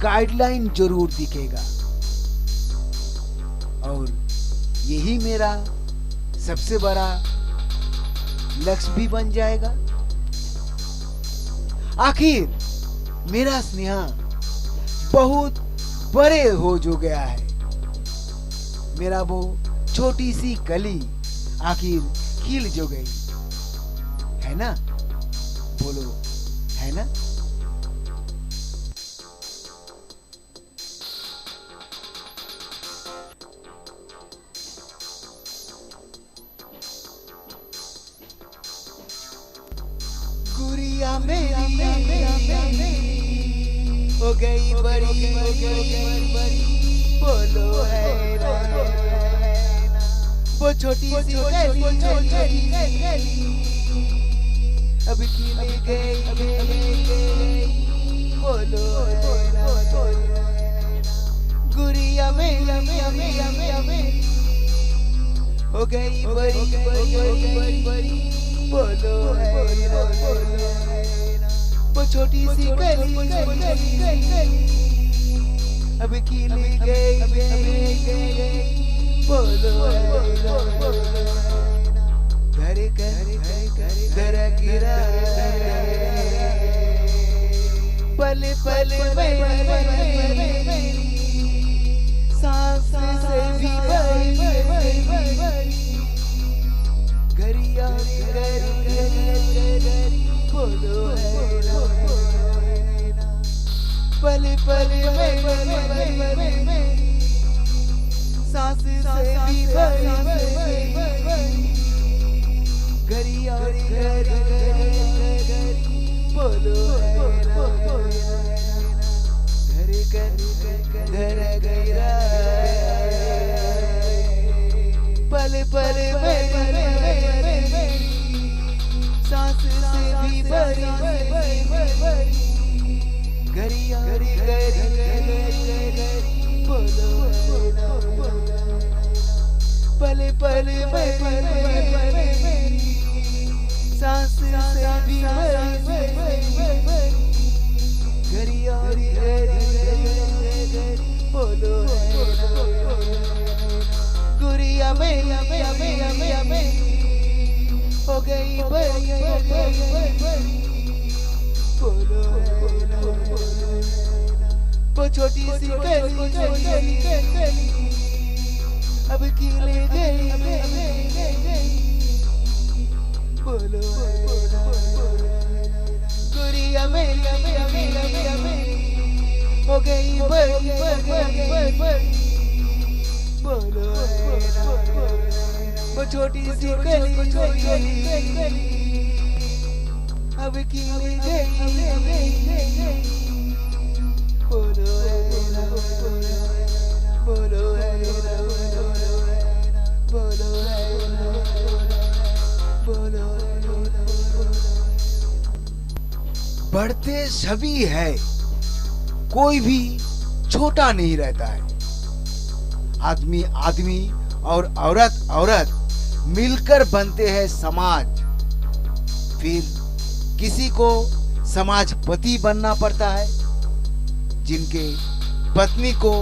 गाइडलाइन जरूर दिखेगा, और यही मेरा सबसे बड़ा लक्ष्य भी बन जाएगा। आखिर मेरा स्नेहा बहुत बड़े हो जो गया है। मेरा वो छोटी सी कली आखिर खिल जो गई, है ना? बोलो, है ना? गुड़िया मेरी हो गई बड़ी, बोलो है ना? वो छोटी सी गली अब खिल गई, बोलो है ना? गुड़िया मेरी हो गई बड़ी, बोलो है ना? वो छोटी सी गली अब खिल गई, बोलो है ना? घर गिरा पल मेरी सांस से भी बड़ी, घरिया बोलो है ना? पल मेरी सांस से भी बड़ी, घरिया बोलो है ना? घर गैरा पल मेरी सांस से भी बड़ी, घरिया बोलो है ना? पल मेरी सांस से भी बड़ी, घरिया बोलो है ना? गुड़िया मेरी हो गई बड़ी, बोलो है ना? वो छोटी सी गली अब खिल गई, बोलो है ना? गुड़िया मेरी हो गई बड़ी, बोलो है ना? वो छोटी सी गली अब खिल गई, बोलो है ना? बोलो है ना? बोलो है ना? बोलो है ना? बढ़ते सभी है, कोई भी छोटा नहीं रहता है। आदमी और औरत मिलकर बनते हैं समाज। फिर किसी को समाजपति बनना पड़ता है, जिनके पत्नी को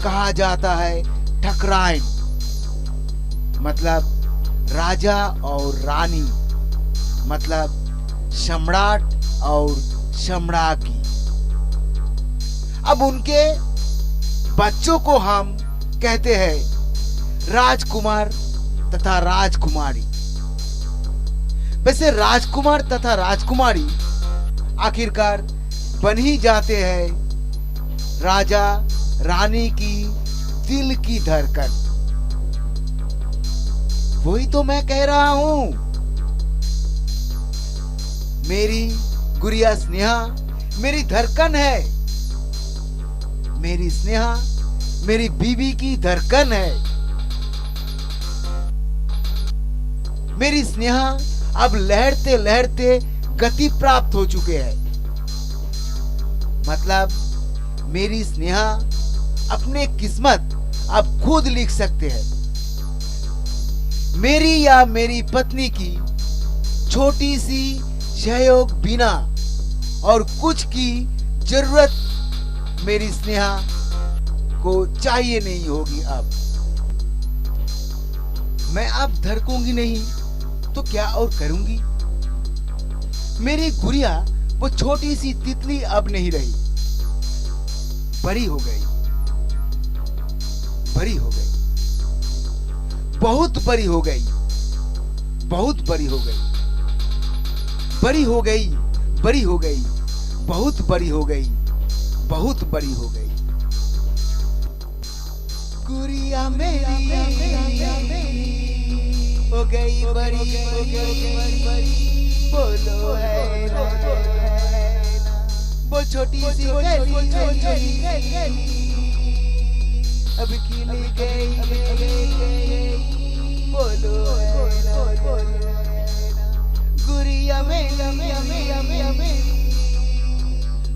कहा जाता है ठकराइन, मतलब राजा और रानी, मतलब सम्राट और सम्राज्ञी। अब उनके बच्चों को हम कहते हैं राजकुमार तथा राजकुमारी। वैसे राजकुमार तथा राजकुमारी आखिरकार बन ही जाते हैं राजा रानी की दिल की धड़कन। वही तो मैं कह रहा हूं। मेरी गुड़िया स्नेहा मेरी धड़कन है। मेरी स्नेहा मेरी बीवी की धड़कन है। मेरी स्नेहा अब लहरते लहरते गति प्राप्त हो चुके हैं। मतलब मेरी स्नेहा अपने किस्मत अब खुद लिख सकते हैं। मेरी या मेरी पत्नी की छोटी सी सहयोग बिना और कुछ की जरूरत मेरी स्नेहा को चाहिए नहीं होगी। अब मैं अब धड़कूंगी नहीं तो क्या और करूंगी। मेरी गुड़िया वो छोटी सी तितली अब नहीं रही, बड़ी हो गई, बड़ी हो गई, बहुत बड़ी हो गई, बहुत बड़ी हो गई, बड़ी हो गई, बड़ी हो गई, बहुत बड़ी हो गई, बहुत बड़ी हो गई। गुड़िया मेरी हो गई बड़ी, बोलो है ना, वो छोटी सी गली अब खिल गई, बोलो है ना, गुड़िया मेरी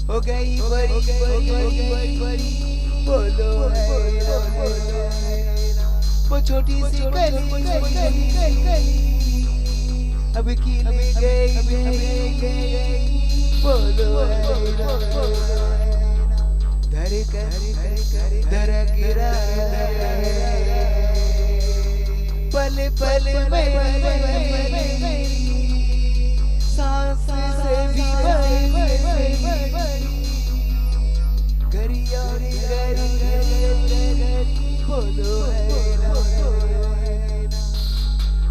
हो गई बड़ी, बोलो है ना, वो छोटी सी गली अब खिल गई, बोलो है ना, धड़क गिरा पल पल में सांस से भी घरिया बोलो है ना,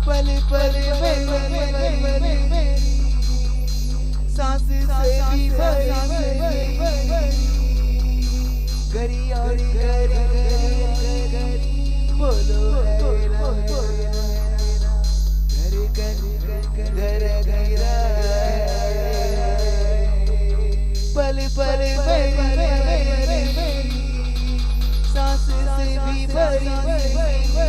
पल पल में सांस से भी घरिया बोलो है ना, पल पल में सांस से भी घरिया बोलो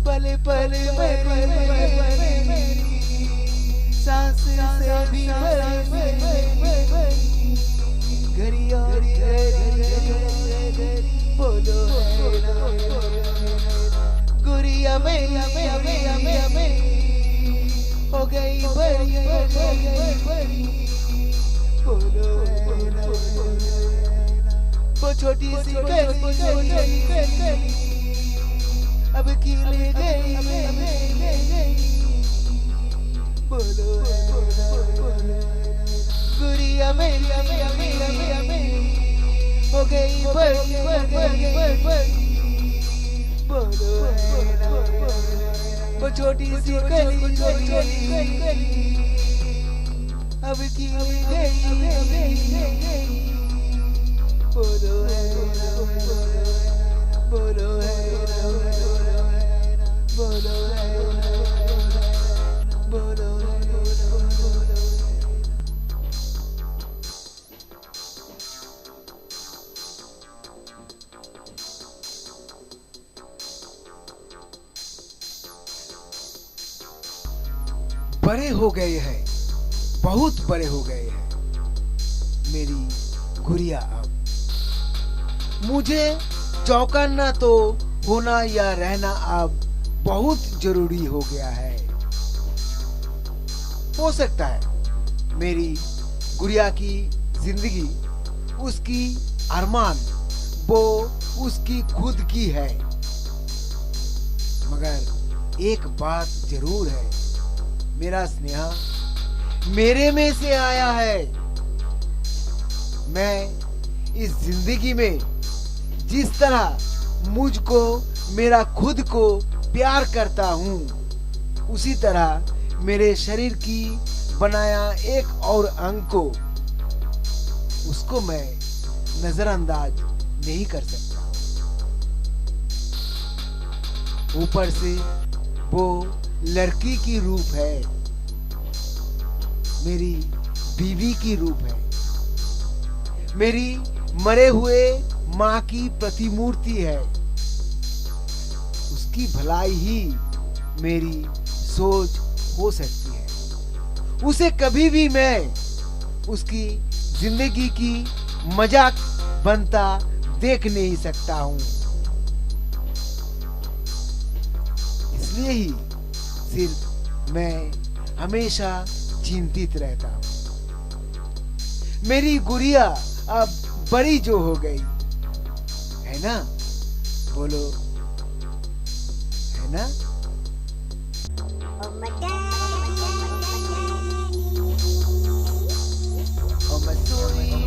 पल पल में सांस से भी घरिया बोलो गुड़िया में हो गई बड़ी, बोलो वो छोटी सी गली अब खिल गई, बोलो गुड़िया मेरी हो गई बड़ी, बोलो वो छोटी सी गली अब खिल गई, बोलो बोलो बोलो बोलो। बड़े हो गए हैं, बहुत बड़े हो गए हैं मेरी गुड़िया। अब मुझे चौंकाना तो होना या रहना अब बहुत जरूरी हो गया है। हो सकता है मेरी गुड़िया की जिंदगी, उसकी अरमान वो उसकी खुद की है, मगर एक बात जरूर है, मेरा स्नेहा मेरे में से आया है। मैं इस जिंदगी में जिस तरह मुझको मेरा खुद को प्यार करता हूँ, उसी तरह मेरे शरीर की बनाया एक और अंग को, उसको मैं नजरअंदाज नहीं कर सकता। ऊपर से वो लड़की की रूप है, मेरी बीवी की रूप है, मेरी मरे हुए माँ की प्रतिमूर्ति है। उसकी भलाई ही मेरी सोच हो सकती है। उसे कभी भी मैं उसकी जिंदगी की मजाक बनता देख नहीं सकता हूँ। इसलिए ही सिर्फ मैं हमेशा चिंतित रहता हूँ। मेरी गुड़िया अब बड़ी जो हो गई है ना, बोलो है ना। Oh my sweetie,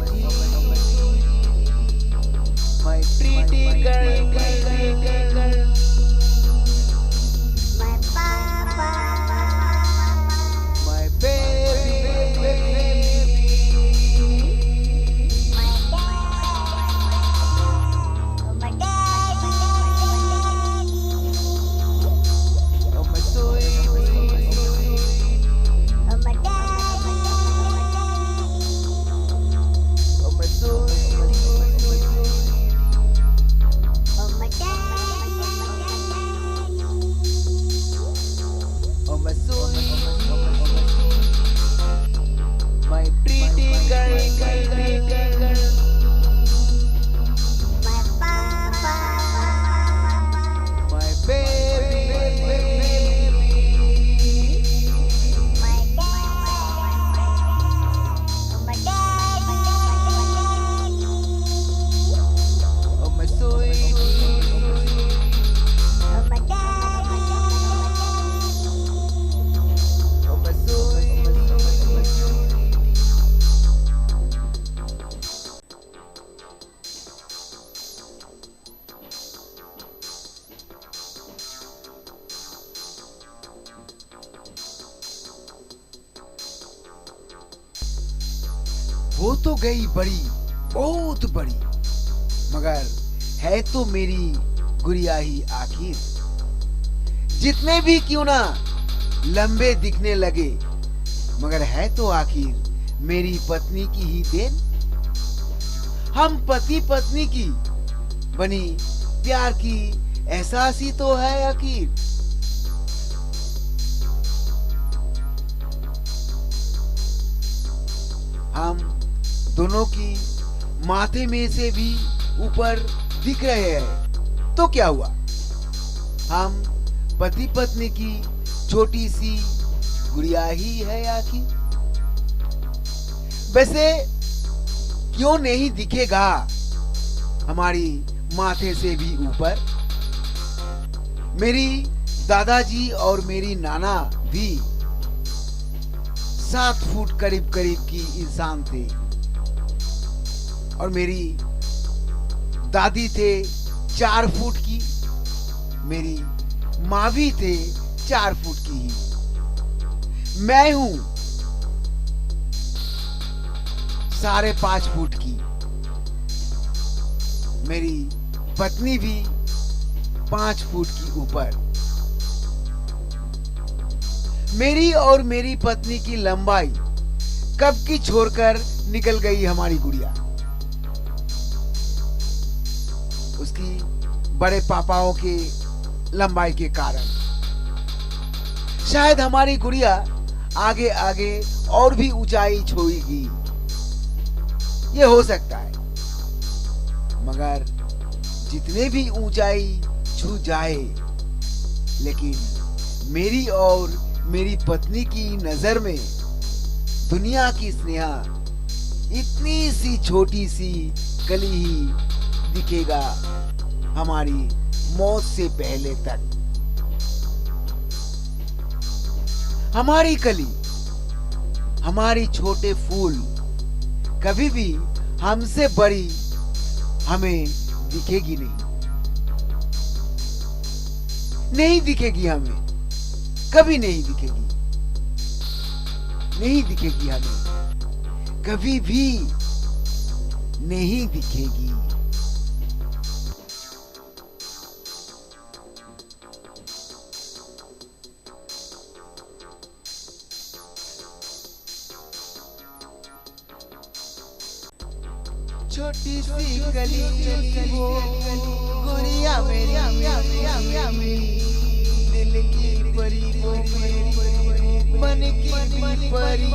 हो तो गई बड़ी, बहुत बड़ी, मगर है तो मेरी गुड़िया ही आखिर। जितने भी क्यों ना लंबे दिखने लगे, मगर है तो आखिर मेरी पत्नी की ही देन। हम पति पत्नी की बनी प्यार की एहसास ही तो है आखिर। हम दोनों की माथे में से भी ऊपर दिख रहे हैं तो क्या हुआ, हम पति पत्नी की छोटी सी गुड़िया ही है आखिर। वैसे क्यों नहीं दिखेगा हमारी माथे से भी ऊपर। मेरी दादाजी और मेरी नाना भी 7 फुट करीब करीब की इंसान थे और मेरी दादी थे 4 फुट की, मेरी माँ भी थे 4 फुट की ही। मैं हूं 5.5 फुट की, मेरी पत्नी भी 5 फुट की ऊपर। मेरी और मेरी पत्नी की लंबाई कब की छोड़कर निकल गई हमारी गुड़िया। उसकी बड़े पापाओं के लंबाई के कारण शायद हमारी गुड़िया आगे आगे और भी ऊंचाई छुएगी, ये हो सकता है। मगर जितने भी ऊंचाई छू जाए, लेकिन मेरी और मेरी पत्नी की नजर में दुनिया की स्नेहा इतनी सी छोटी सी कली ही दिखेगा हमारी मौत से पहले तक। हमारी कली, हमारी छोटे फूल कभी भी हमसे बड़ी हमें दिखेगी नहीं दिखेगी हमें, कभी नहीं दिखेगी, नहीं दिखेगी हमें, कभी भी नहीं दिखेगी। छोटी सी गली वो गुड़िया मेरी, दिल की परी वो मेरी, मन की परी,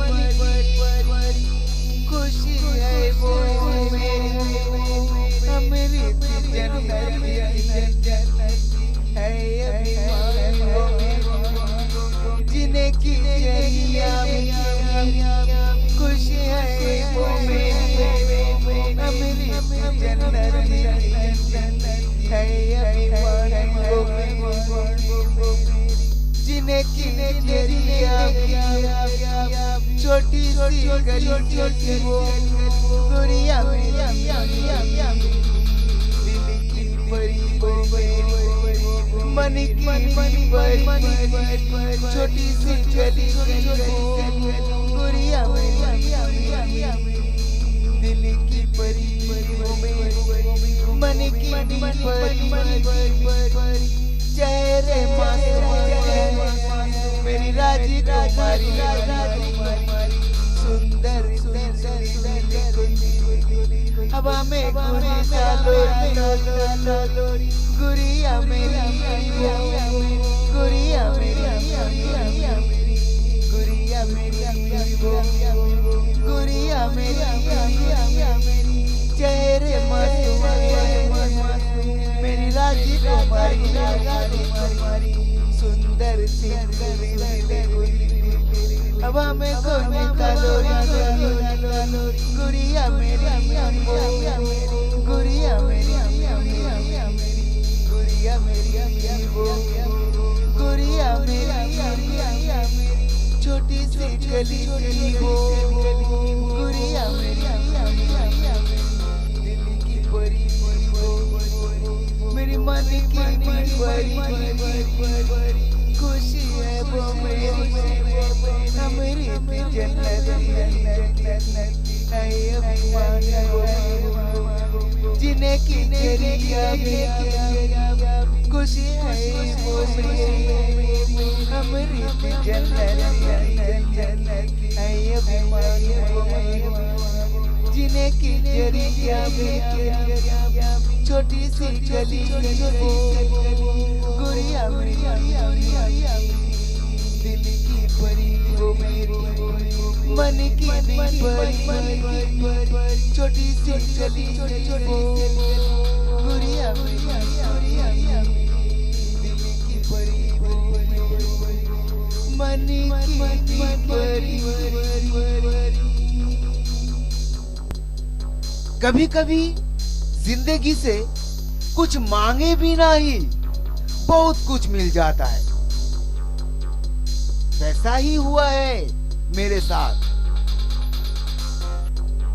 खुशी है वो मेरी, मेरी जन्नत है जीने की जरिया, खुशी है वो मेरी जन्नत है जीने की जरिया। छोटी सी गली छोटी वो गुड़िया मेरी, दिल की परी वो मन की परी, छोटी सी गली गुड़िया मेरी, दिल की परी मन की परी, चेहरे मेरी राजी कुमारी, सुंदर हवा में गुड़िया मेरी, गुड़िया मेरी, गुड़िया मेरी, गुड़िया मेरी, चेहरे मेरी राजी कुमारी, सुंदर हवा में गुड़िया मेरी, गुड़िया मेरी, गुड़िया मेरी, गुड़िया मेरी, छोटी सी गली वो गुड़िया मेरी, दिल की परी मेरी मन की परी, खुशी है वो मेरी जन्नत है। की जरिया में खुशी है वो मेरी अमृत जन्नत है अभिमान वो मेरी जीने की जरिया में छोटी सी गली वो गुड़िया मेरी दिल की परी वो मेरी मन की परी छोटी सी गली वो गुड़िया मेरी दिल की परी वो मन की परी। कभी कभी जिंदगी से कुछ मांगे बिना ही बहुत कुछ मिल जाता है। वैसा ही हुआ है मेरे साथ।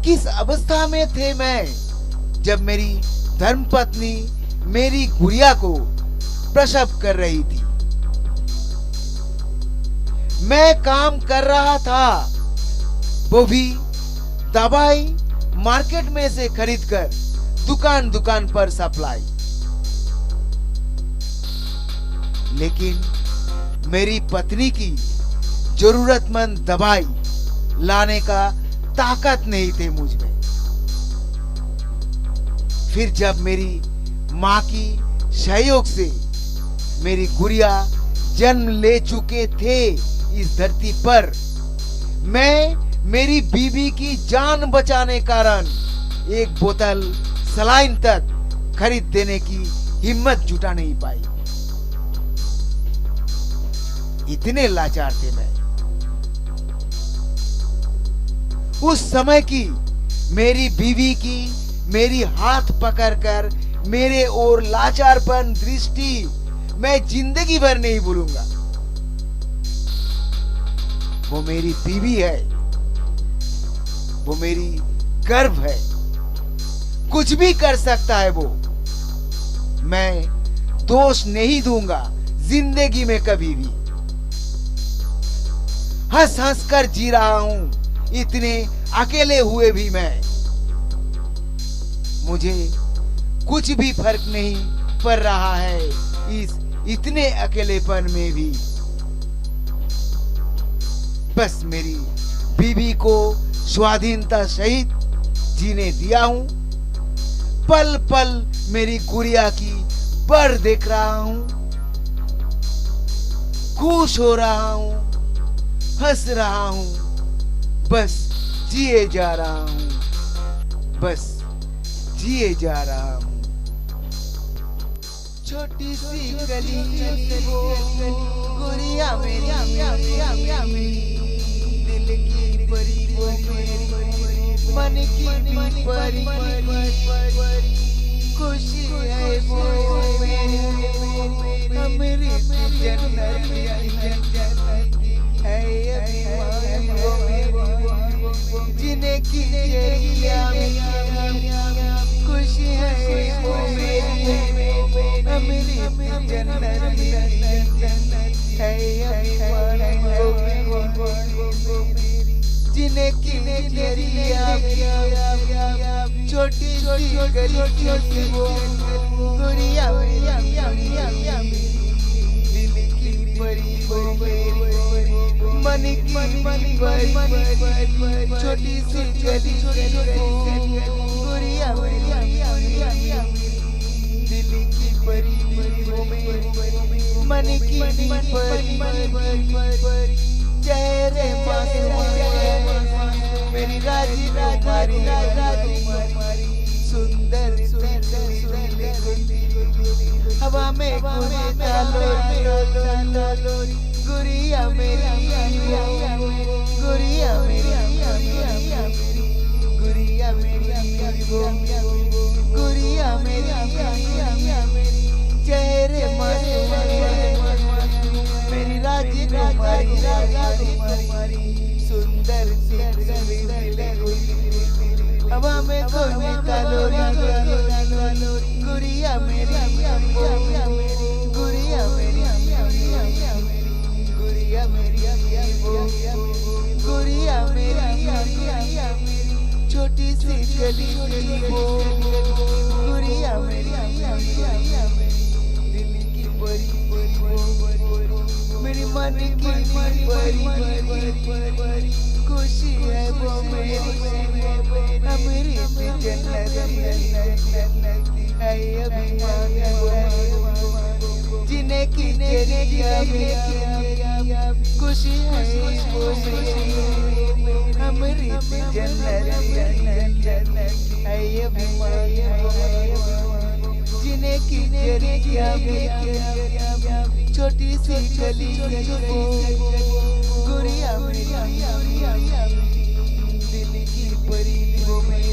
किस अवस्था में थे मैं जब मेरी धर्मपत्नी मेरी गुड़िया को प्रसव कर रही थी। मैं काम कर रहा था, वो भी दवाई मार्केट में से खरीदकर दुकान दुकान पर सप्लाई। लेकिन मेरी पत्नी की जरूरतमंद दवाई लाने का ताकत नहीं थे मुझ में। फिर जब मेरी माँ की सहयोग से मेरी गुड़िया जन्म ले चुके थे इस धरती पर, मैं मेरी बीवी की जान बचाने कारण एक बोतल सलाइन तक खरीद देने की हिम्मत जुटा नहीं पाई। इतने लाचार थे मैं। उस समय की मेरी बीवी की मेरी हाथ पकड़कर मेरे ओर लाचारपन दृष्टि मैं जिंदगी भर नहीं भूलूंगा। वो मेरी बीवी है, वो मेरी गर्व है, कुछ भी कर सकता है वो। मैं दोष नहीं दूंगा जिंदगी में कभी भी। हंस हंस कर जी रहा हूं इतने अकेले हुए भी मैं। मुझे कुछ भी फर्क नहीं पड़ रहा है इस इतने अकेलेपन में भी। बस मेरी बीवी को स्वाधीनता सहित जीने दिया हूं। पल पल मेरी गुड़िया की बढ़ देख रहा हूं, खुश हो रहा हूं, हंस रहा हूं, बस जिए जा रहा हूं, बस जिए जा रहा हूं। छोटी सी गली वो गुड़िया मेरी दिल की परी वो मेरी मन की परी खुशी है वो मेरी अमृत जन्नत है अभिमान वो मेरी जीने की जरिया में खुशी है वो मेरी अमृत जन्नत है अभिमान वो मेरी जीने की जरिया में छोटी सी गली वो गुड़िया मेरी दिल की परी वो मेरी मन की परी छोटी सी गली वो गुड़िया मेरी दिल की परी वो मेरी मन की परी चेहरे मेरी राजी कुमारी सुंदर हवा में गुड़िया मेरी गुड़िया मेरी गुड़िया मेरी गुड़िया मेरी चेहरे मेरी राजी कुमारी सुंदर हवा में गुड़िया मेरी गुड़िया मेरी गुड़िया मेरी छोटी सी गली वो गुड़िया दिल की परी मेरी मन की परी खुशी है वो मेरी जन्नत है अभी जीने की खुशी है वो मेरी जन्नत है अभी जीने की छोटी सी गली गुड़िया दिल की परी वो मेरी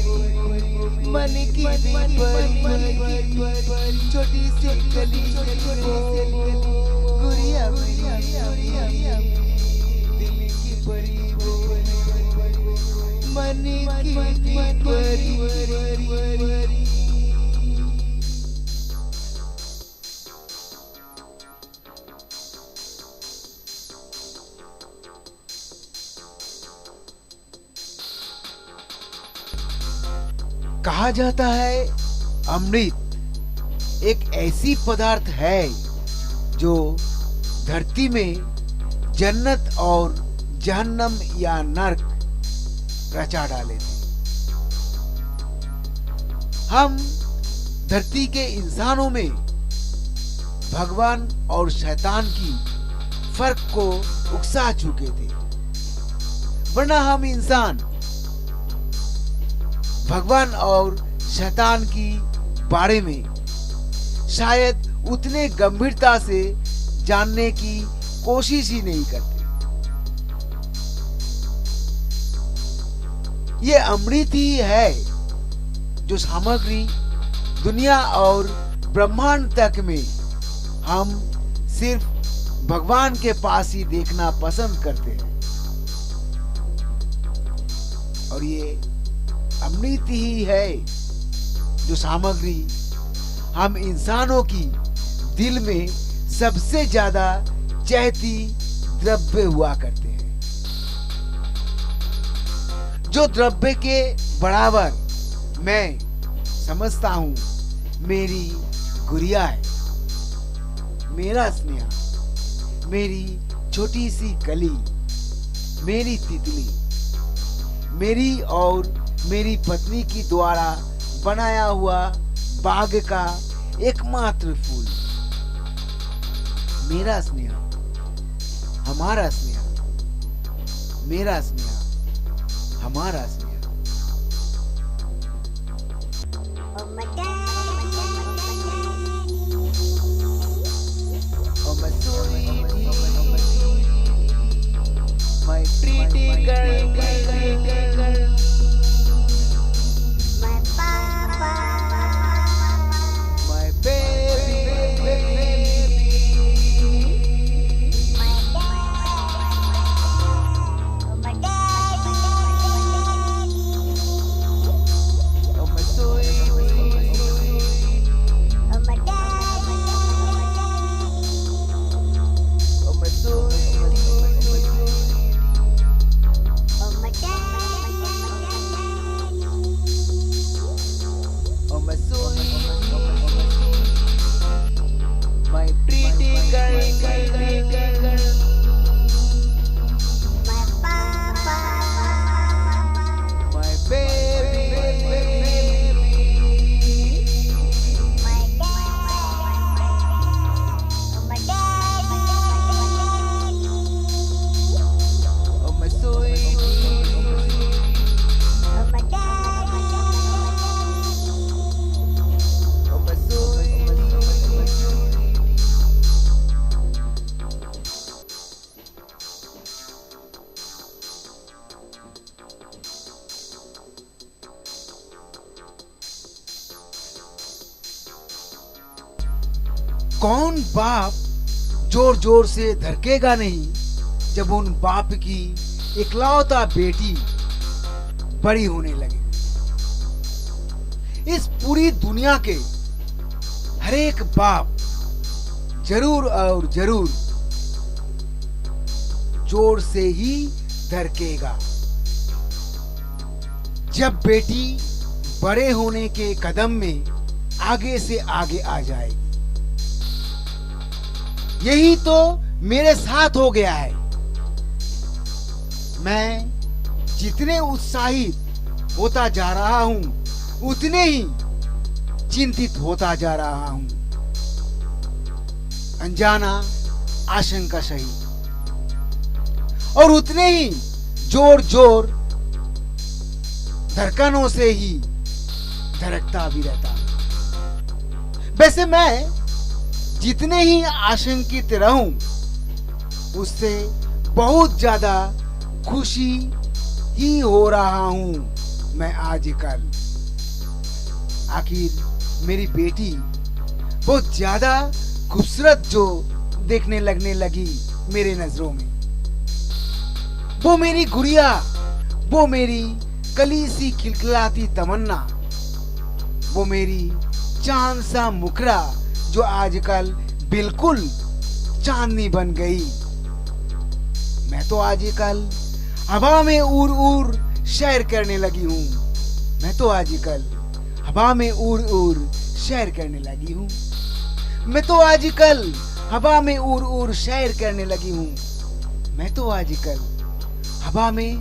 मन की परी छोटी सी गली गुड़िया दिल की परी वो मन की परी। कहा जाता है अमृत एक ऐसी पदार्थ है जो धरती में जन्नत और जहन्नम या नर्क रचा डाले थे। हम धरती के इंसानों में भगवान और शैतान की फर्क को उकसा चुके थे, वरना हम इंसान भगवान और शैतान की बारे में शायद उतने गंभीरता से जानने की कोशिश ही नहीं करते। ये अमृत ही है जो सामग्री दुनिया और ब्रह्मांड तक में हम सिर्फ भगवान के पास ही देखना पसंद करते हैं। और ये अमृत ही है जो सामग्री हम इंसानों की दिल में सबसे ज्यादा चहती द्रव्य हुआ करते हैं, जो द्रव्य के बराबर मैं समझता हूं मेरी गुड़िया है, मेरा स्नेह, मेरी छोटी सी कली, मेरी तितली, मेरी और मेरी पत्नी की द्वारा बनाया हुआ बाग का एकमात्र फूल, मेरा स्नेह, हमारा स्नेह, मेरा स्नेह, हमारा स्नेह। Oh my God. Oh my sweetie, my pretty girl, My papa. my baby. My dad. Oh my daddy. Oh my sweetie, Oh my daddy. oh my sweetie, Oh my daddy. oh my sweetie, my pretty girl. My papa. My baby, My dad. Oh my daddy. oh my sweetie, Oh my daddy. oh my sweetie. कौन बाप जोर जोर से धड़केगा नहीं जब उन बाप की इकलौता बेटी बड़ी होने लगे। इस पूरी दुनिया के हर एक बाप जरूर और जरूर जोर से ही धड़केगा जब बेटी बड़े होने के कदम में आगे से आगे आ जाएगी। यही तो मेरे साथ हो गया है। मैं जितने उत्साहित होता जा रहा हूं उतने ही चिंतित होता जा रहा हूं। अनजाना आशंका सही, और उतने ही जोर जोर धड़कनों से ही धड़कता भी रहता हूं। वैसे मैं जितने ही आशंकित रहूं उससे बहुत ज्यादा खुशी ही हो रहा हूं मैं आजकल। आखिर मेरी बेटी बहुत ज्यादा खूबसूरत जो देखने लगने लगी मेरे नजरों में। वो मेरी गुड़िया, वो मेरी कली सी खिलखिलाती तमन्ना, वो मेरी चांद सा मुखरा जो आजकल बिल्कुल चांदनी बन गई। मैं तो आजकल हवा में उड़ उड़ सैर करने लगी हूँ। मैं तो आजकल हवा में उड़ उड़ सैर करने लगी हूँ। मैं तो आजकल हवा में उड़ उड़ सैर करने लगी हूँ। मैं तो आजकल हवा में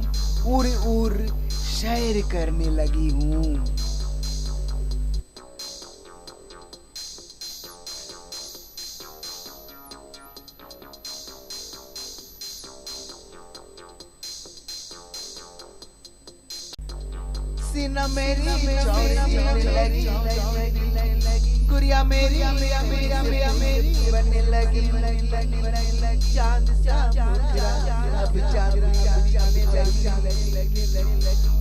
उड़ उड़ सैर करने लगी हूँ। सीना मेरी लगी, गुड़िया मेरी बनने लगी। चांद सा मुखरा अब चांद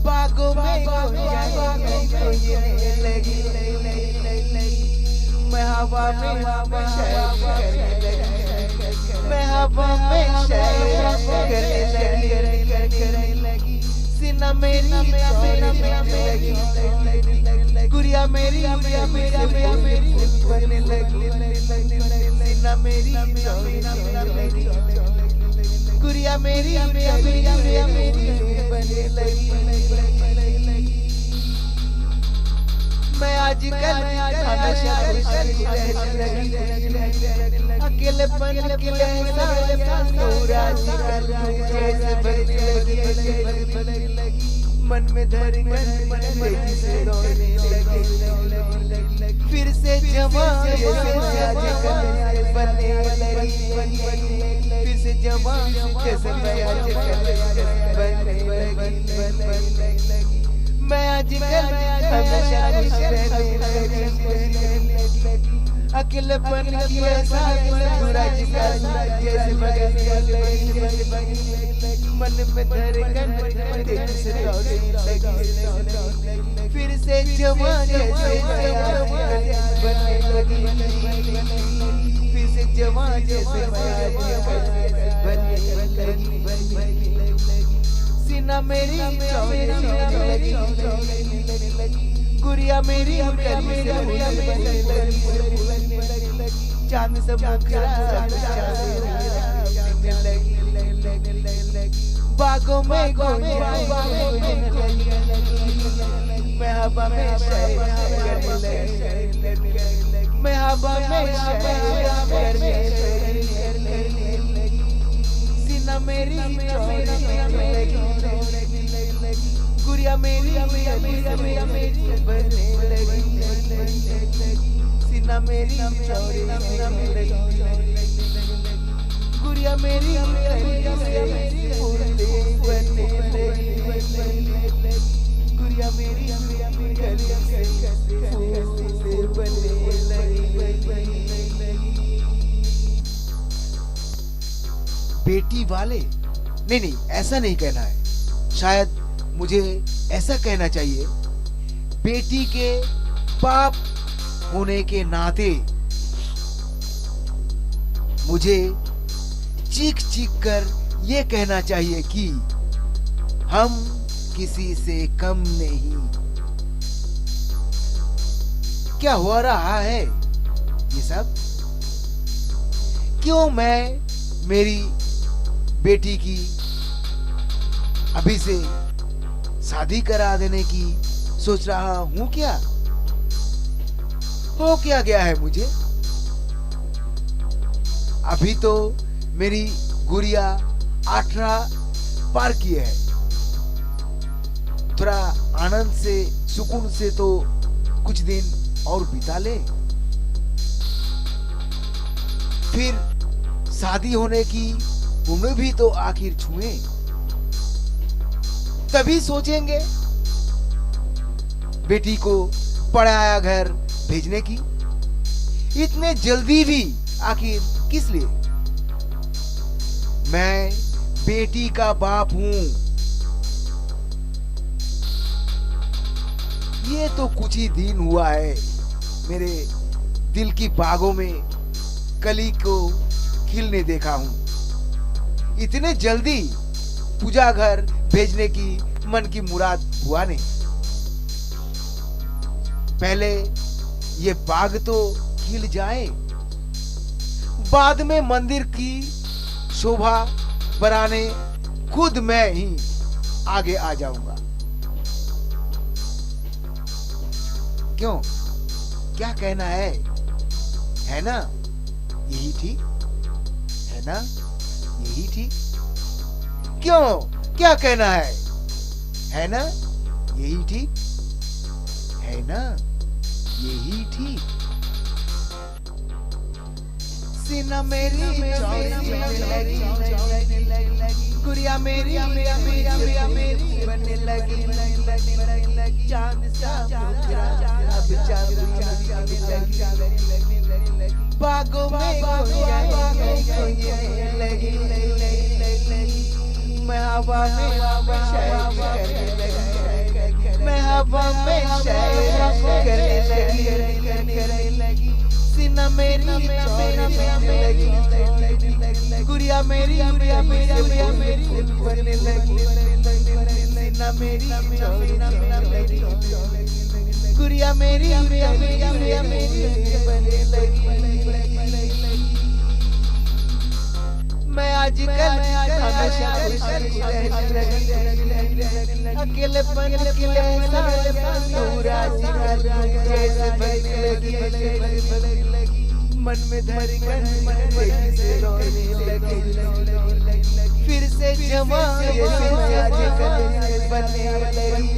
बागों में खोजने लगी। मैं हवा में सैर करने लगी। मैं हवा में सैर करने लगी। सीना मेरी लगी, गुड़िया मेरी बनने लगी। सीना मेरी लगी, गुड़िया मेरी बनने लगी। मैं आजकल हमेशा अकेलेपन जैसे बनने लगी। मन में धड़कन तेजी से दौड़ने लगी। फिर से जवान जैसे आजकल बनने लगी। फिर से जवान जैसे आजकल बनने लगी। मैं आजकल हमेशा खुश रहने लगी। अकेलेपन की एहसास बुरा जैसे मन में धड़कन तेजी से दौड़ने लगी। फिर से जवान जैसे बनने लगी। फिर से जवान जैसे बनने लगी। सीना मेरी लगी, गुड़िया मेरी चांद सब बागों में मैं हवा में सैर करने लगी। मैं हवा में सैर करने लगी। सीना मेरी लगी, गुड़िया मेरी बनने लगी। सीना मेरी लगी, गुड़िया मेरी बनने लगी। गुड़िया मेरी बनने लगी। बेटी वाले नहीं, ऐसा नहीं कहना है। शायद मुझे ऐसा कहना चाहिए, बेटी के बाप होने के नाते मुझे चीख चीख कर ये कहना चाहिए कि हम किसी से कम नहीं। क्या हो रहा है ये सब? क्यों मैं मेरी बेटी की अभी से शादी करा देने की सोच रहा हूं क्या? हो क्या गया है मुझे? अभी तो मेरी गुड़िया 18 पार किए है। थोड़ा आनंद से, सुकून से तो कुछ दिन और बिता ले, फिर शादी होने की उम्र भी तो आखिर छुए, तभी सोचेंगे बेटी को पढ़ाया घर भेजने की। इतने जल्दी भी आखिर किस लिए? मैं बेटी का बाप हूं। ये तो कुछ ही दिन हुआ है मेरे दिल की बागों में कली को खिलने देखा हूं। इतने जल्दी पूजा घर भेजने की मन की मुराद हुआ नहीं। पहले ये बाग तो खिल जाए, बाद में मंदिर की शोभा बढ़ाने खुद मैं ही आगे आ जाऊंगा। क्यों, क्या कहना है ना? यही ठीक है ना? यही ठीक? क्यों, क्या कहना है ना? यही ठीक है ना? यही ठीक? सीना मेरी गुड़िया मेरी बनने लगी, चांद सा मुखरा अब चांदनी लगी, बागों में गुड़िया लगी, मैं हवा में शायर करने लगी, मैं हवा में शायर करने लगी, सीना मेरी लगी, गुड़िया मेरी बनने लगी, सीना मेरी लगी, गुड़िया मेरी बनने लगी। मैं आजकल हमेशा अकेलेपन पूरा जैसे बनने लगी, मन में धड़कन से रोने लगी, फिर से जवान जैसे बनने लगी,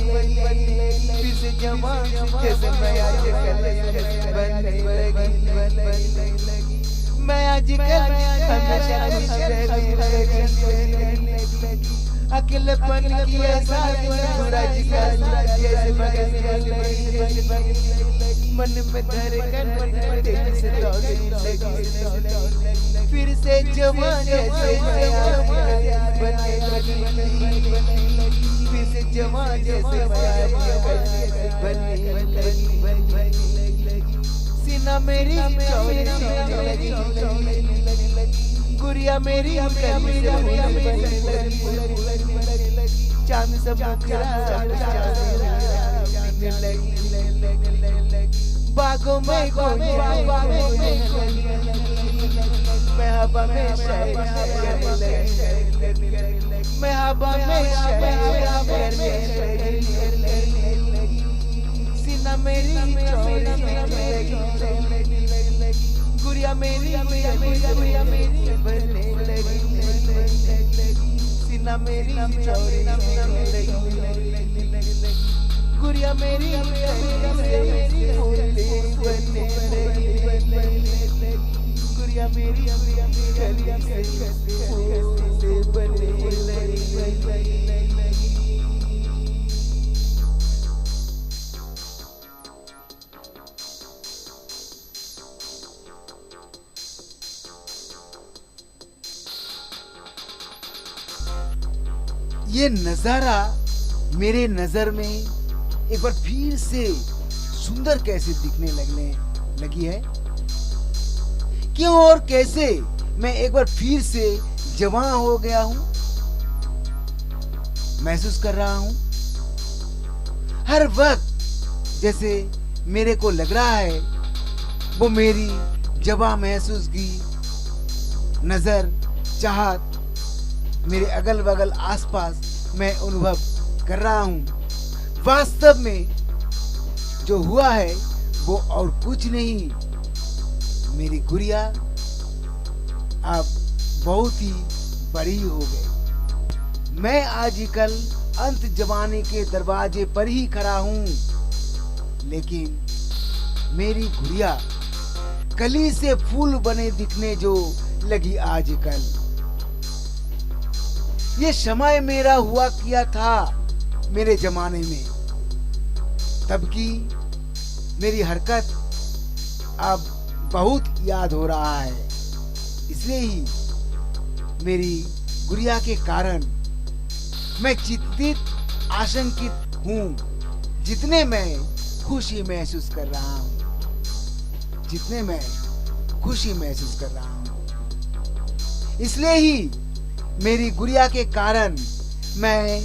फिर से जवान जैसे मैं आजकल बनने लगी। मैं आजकल हमेशा खुश रहने लगी, अकेलेपन की एहसास पूरा जैसे बनने लगी, मन में धड़कन तेजी से दौड़ने लगी, फिर से जवान जैसे बनने लगी, फिर से जवान जैसे बनने लगी, सीना मेरी लगी, गुड़िया मेरी चांद सा मुखरा लगी, बागों में मैं हवा में शायर करने लगी, मैं हवा में शायर करने लगी, सीना मेरी लगी, गुड़िया मेरी बनने लगी, सीना मेरी लगी, गुड़िया मेरी बनने लगी, गुड़िया मेरी बनने लगी। ये नजारा मेरे नजर में एक बार फिर से सुंदर कैसे दिखने लगी है। क्यों और कैसे मैं एक बार फिर से जवान हो गया हूं, महसूस कर रहा हूं। हर वक्त जैसे मेरे को लग रहा है वो मेरी जवां महसूस की नजर चाहत मेरे अगल बगल आसपास मैं अनुभव कर रहा हूं। वास्तव में जो हुआ है वो और कुछ नहीं, मेरी गुड़िया अब बहुत ही बड़ी हो गई। मैं आजकल अंत जमाने के दरवाजे पर ही खड़ा हूँ, लेकिन मेरी गुड़िया कली से फूल बने दिखने जो लगी आजकल। ये समय मेरा हुआ किया था मेरे जमाने में, तब की मेरी हरकत अब बहुत याद हो रहा है। इसलिए ही मेरी गुड़िया के कारण मैं चिंतित आशंकित हूँ, जितने मैं खुशी महसूस कर रहा हूँ, जितने मैं खुशी महसूस कर रहा हूँ। इसलिए ही मेरी गुड़िया के कारण मैं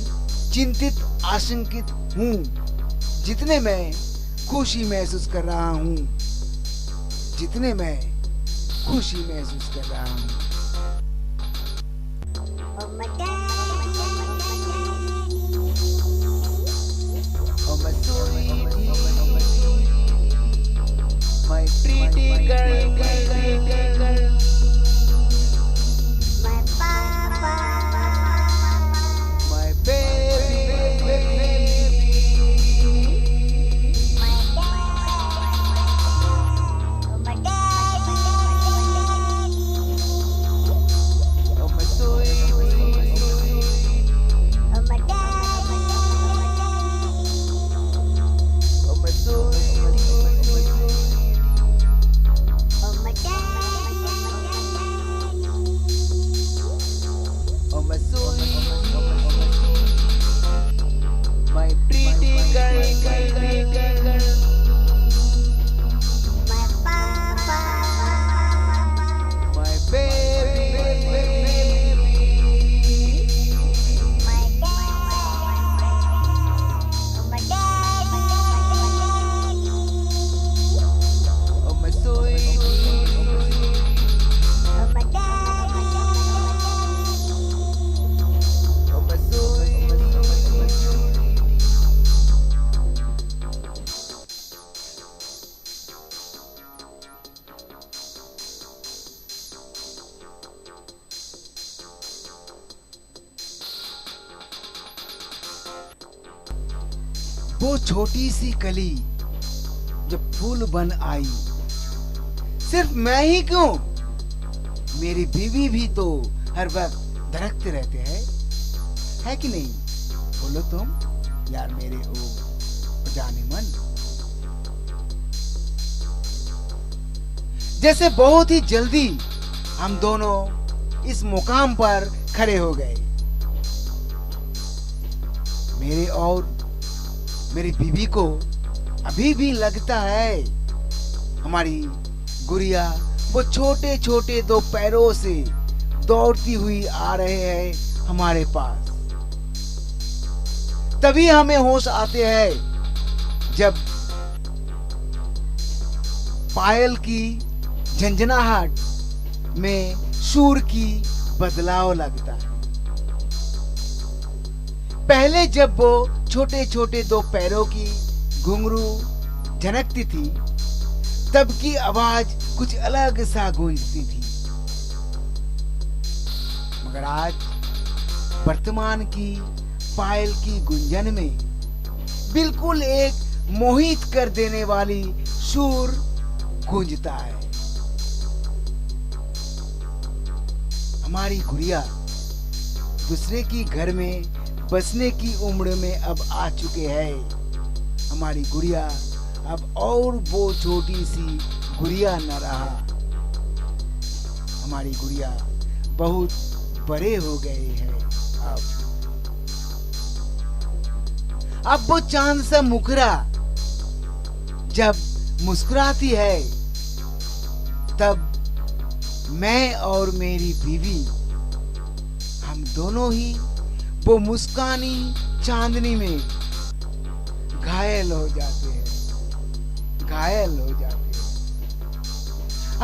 चिंतित आशंकित हूँ, जितने मैं खुशी महसूस कर रहा हूँ, जितने मैं खुशी महसूस कर रहा हूँ। Oh my daddy, Oh my sweetie, my pretty girl, my papa, my baby, my dad, oh my daddy, oh my sweetie, oh my daddy, oh my sweetie, oh my daddy, oh my sweetie, my pretty girl, my papa, my baby, my dad, oh my sweetie, oh my daddy, oh my sweetie. वो छोटी सी कली जब फूल बन आई, सिर्फ मैं ही क्यों, मेरी बीवी भी तो हर वक्त धड़कते रहते हैं, है कि नहीं? बोलो तुम यार मेरे ओ जाने मन। जैसे बहुत ही जल्दी हम दोनों इस मुकाम पर खड़े हो गए। मेरे और मेरी बीवी को अभी भी लगता है हमारी गुड़िया वो छोटे छोटे दो पैरों से दौड़ती हुई आ रहे हैं हमारे पास। तभी हमें होश आते हैं जब पायल की झंझनाहट में सुर की बदलाव लगता है। पहले जब वो छोटे छोटे दो पैरों की घुंघरू झनकती थी, तब की आवाज कुछ अलग सा गूंजती थी, मगर आज वर्तमान की पायल की गुंजन में बिल्कुल एक मोहित कर देने वाली सुर गूंजता है। हमारी गुड़िया दूसरे की घर में बसने की उम्र में अब आ चुके हैं। हमारी गुड़िया अब और वो छोटी सी गुड़िया न रहा। हमारी गुड़िया बहुत बड़े हो गए हैं। अब वो चांद सा मुखरा जब मुस्कुराती है, तब मैं और मेरी बीवी हम दोनों ही वो मुस्कानी चांदनी में घायल हो जाते हैं, घायल हो जाते हैं।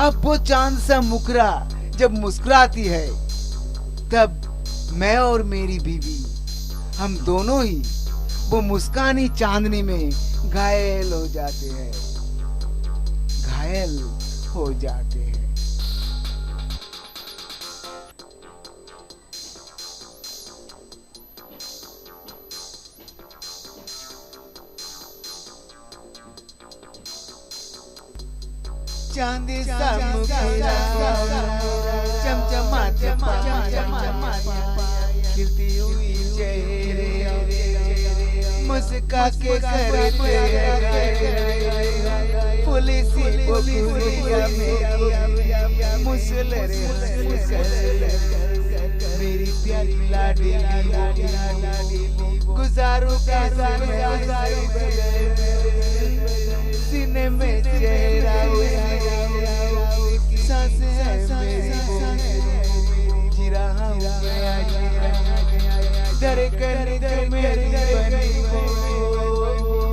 अब वो चांद सा मुखरा जब मुस्कुराती है, तब मैं और मेरी बीवी हम दोनों ही वो मुस्कानी चांदनी में घायल हो जाते हैं। घायल हो जाते हैं। चांदी सा मुखड़ा चमचमाते खिलती हुई चेहरे मुस्का के करते पुलिसी पुलिया में मुसलरे मेरी प्यारी लाडी गुजारू सीने में चेहरा सांसें हैं मेरी जी रहा हूँ डरे करने दे मेरी बनी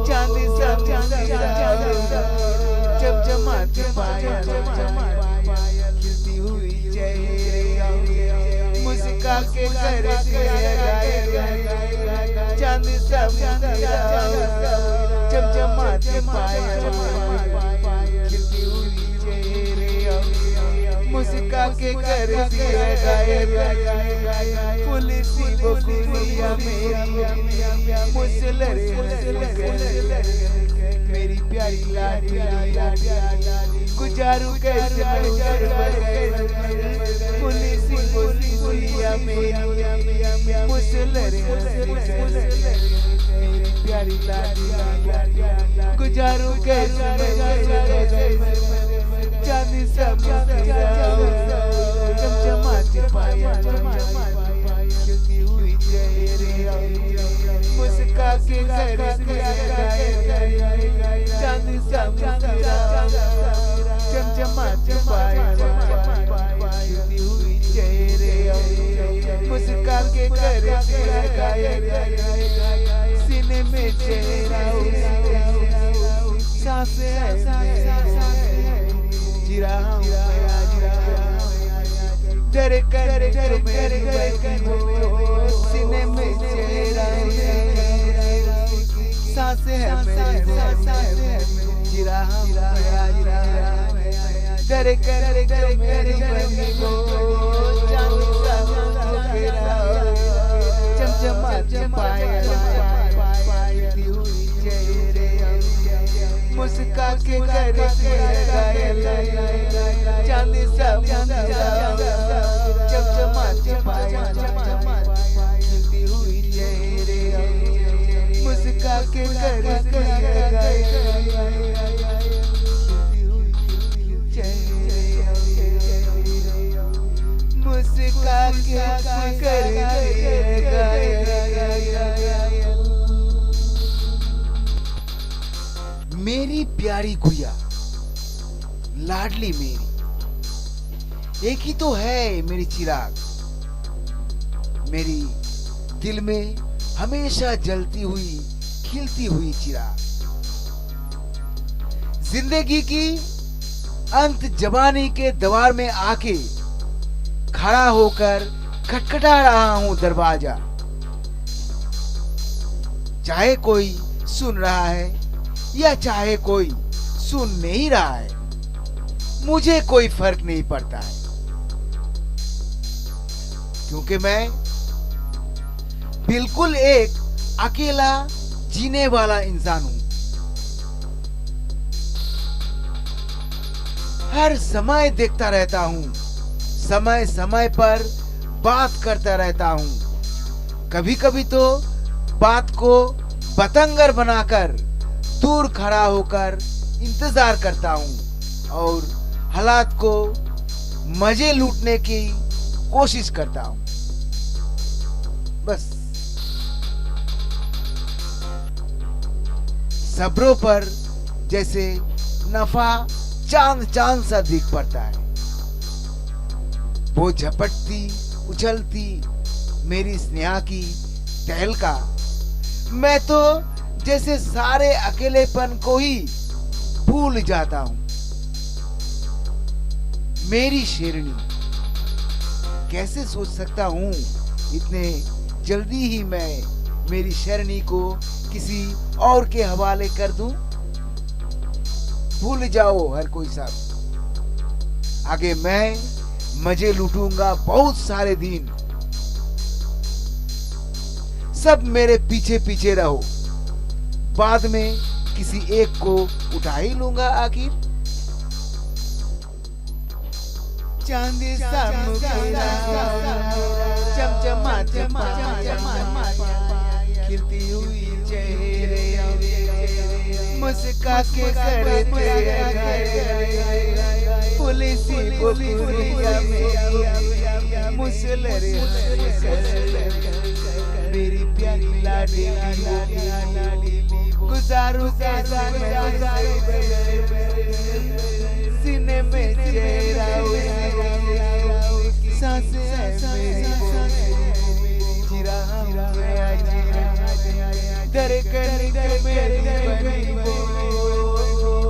चांदी सब चमचमाती पायल खिलती हुई चेहरे मुस्का के करते चांदी सब चमचमाती पायल खिलती हुई चेहरे मुस्का के करती पुलिसी बकुलिया मुसलरे मेरी प्यारी लाडी गुजारू कैसे पुलिसी बकुलिया मुसलरे मेरी प्यारी लाडी गुजारू कैसे चांदी सब चमचमाती पायल खिलती हुई चेहरे मुस्का के करते चांदी सब चमचमाती पायल खिलती हुई चेहरे मुस्का के करते सीने में चेहरा सांसें जी रहा हूँ डरे कर मेरी सीने में चेहरा सांसें हैं मेरी जी रहा हूँ डरे कर मेरी चमचमाती पायल मुस्का के करते चांदी सब चमचमाती पायल खिलती हुई चेहरे मुस्का के करते खिलती हुई चेहरे मुस्का के मेरी प्यारी गुड़िया लाडली मेरी एक ही तो है मेरी चिराग मेरी दिल में हमेशा जलती हुई खिलती हुई चिराग जिंदगी की अंत जवानी के द्वार में आके खड़ा होकर खटखटा रहा हूं दरवाजा चाहे कोई सुन रहा है या चाहे कोई सुन नहीं रहा है मुझे कोई फर्क नहीं पड़ता है क्योंकि मैं बिल्कुल एक अकेला जीने वाला इंसान हूं हर समय देखता रहता हूं समय समय पर बात करता रहता हूं कभी कभी तो बात को बतंगर बनाकर दूर खड़ा होकर इंतजार करता हूं और हालात को मजे लूटने की कोशिश करता हूं बस सब्रों पर जैसे नफा चांद चांद सा दिख पड़ता है वो झपटती उछलती मेरी स्नेहा की तहलका मैं तो जैसे सारे अकेलेपन को ही भूल जाता हूं मेरी शेरनी कैसे सोच सकता हूं इतने जल्दी ही मैं मेरी शेरनी को किसी और के हवाले कर दूं भूल जाओ हर कोई सब। आगे मैं मजे लूटूंगा बहुत सारे दिन। सब मेरे पीछे पीछे रहो, बाद में किसी एक को उठा ही लूंगा आखिर। चांदी सा मुखड़ा चमचमाते खिलती हुई चेहरे मुस्का के करे पुलिसी बुलिया में मुसलरे मेरी प्यारी लाडी गुजारू सीने में चेहरा सांसें जी रहा हूँ धड़कन मेरी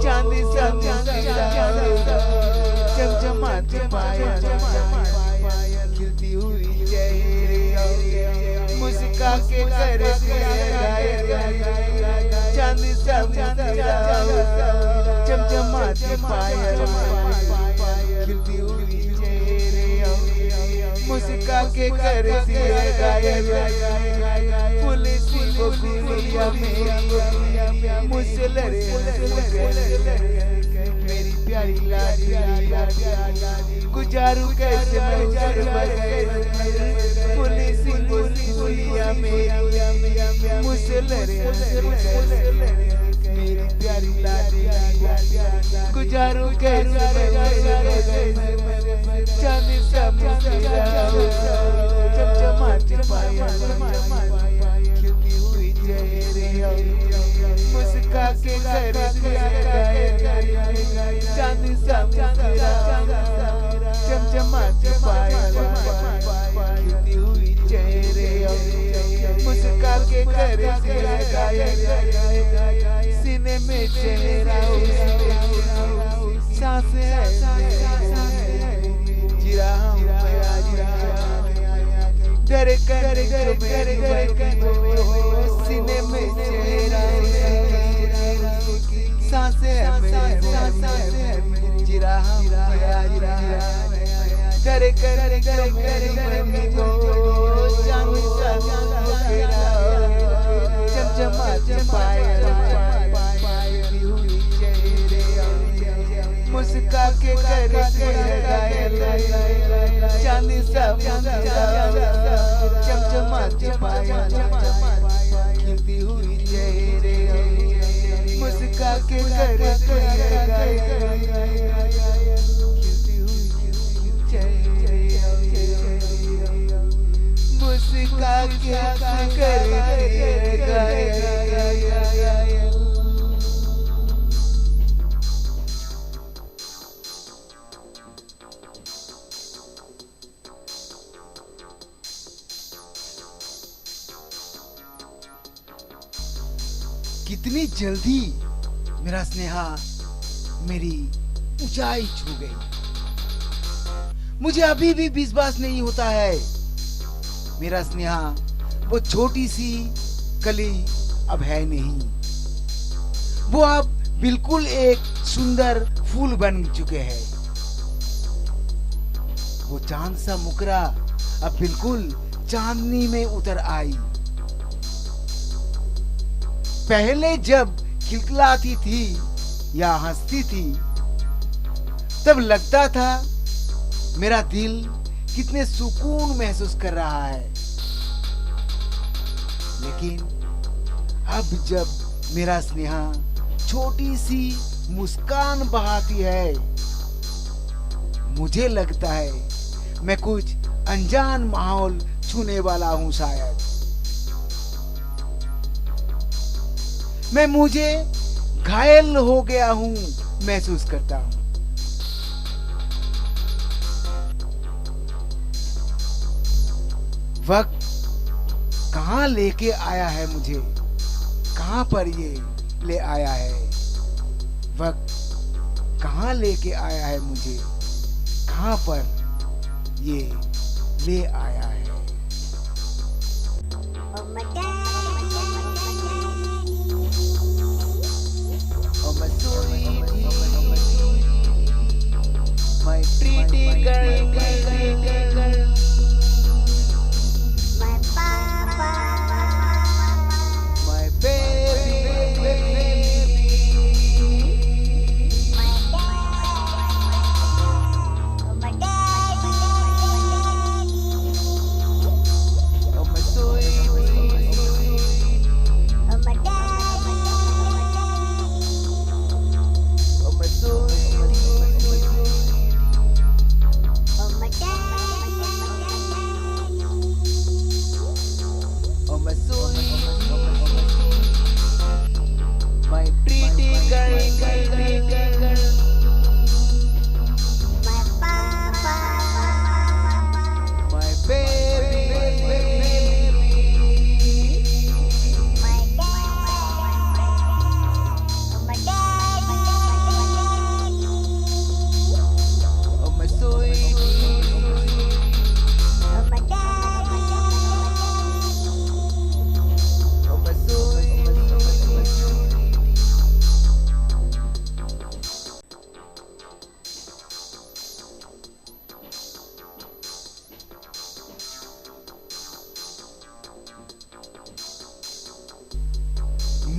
चांदी सा चमचमाते पायल खिलती हुई चेहरे मुस्का के करे चांदी सा चमचमाते पायल खिलती हुई चेहरे मुस्का के करे पुलिसी बुलिया में मुसलरे मेरी प्यारी लाडी गुजारू कैसे पुलिसी बुलिया में मुसलरे मेरी प्यारी लाडी गुजारू कैसे चांदी सा चमचमाते पायल खिलती हुई चेहरे मुस्का के चांदी सा चमचमाते पायल खिलती हुई चेहरे मुस्का के सीने में चेहरा सांसें जी रहा हूँ सीने में चेहरा सांसें जी रहा हूँ चमचमाते पायल मुस्का के करे चांदी सा चमचमाते पायल खिलती हुई चेहरे मुस्का के करे खिलती हुई चेहरे मुस्का के करे कितनी जल्दी मेरा स्नेहा मेरी ऊंचाई छू गई। मुझे अभी भी विश्वास नहीं होता है मेरा स्नेहा वो छोटी सी कली अब है नहीं, वो अब बिल्कुल एक सुंदर फूल बन चुके हैं। वो चांद सा मुकरा अब बिल्कुल चांदनी में उतर आई। पहले जब खिलखिलाती थी या हंसती थी तब लगता था मेरा दिल कितने सुकून महसूस कर रहा है, लेकिन अब जब मेरा स्नेहा छोटी सी मुस्कान बहाती है मुझे लगता है मैं कुछ अनजान माहौल छूने वाला हूं। शायद मैं मुझे घायल हो गया हूं महसूस करता हूं। वक्त कहां लेके आया है मुझे, कहां पर ये ले आया है। वक्त कहां लेके आया है मुझे, कहां पर ये ले आया है। Oh my daddy, Oh my sweetie,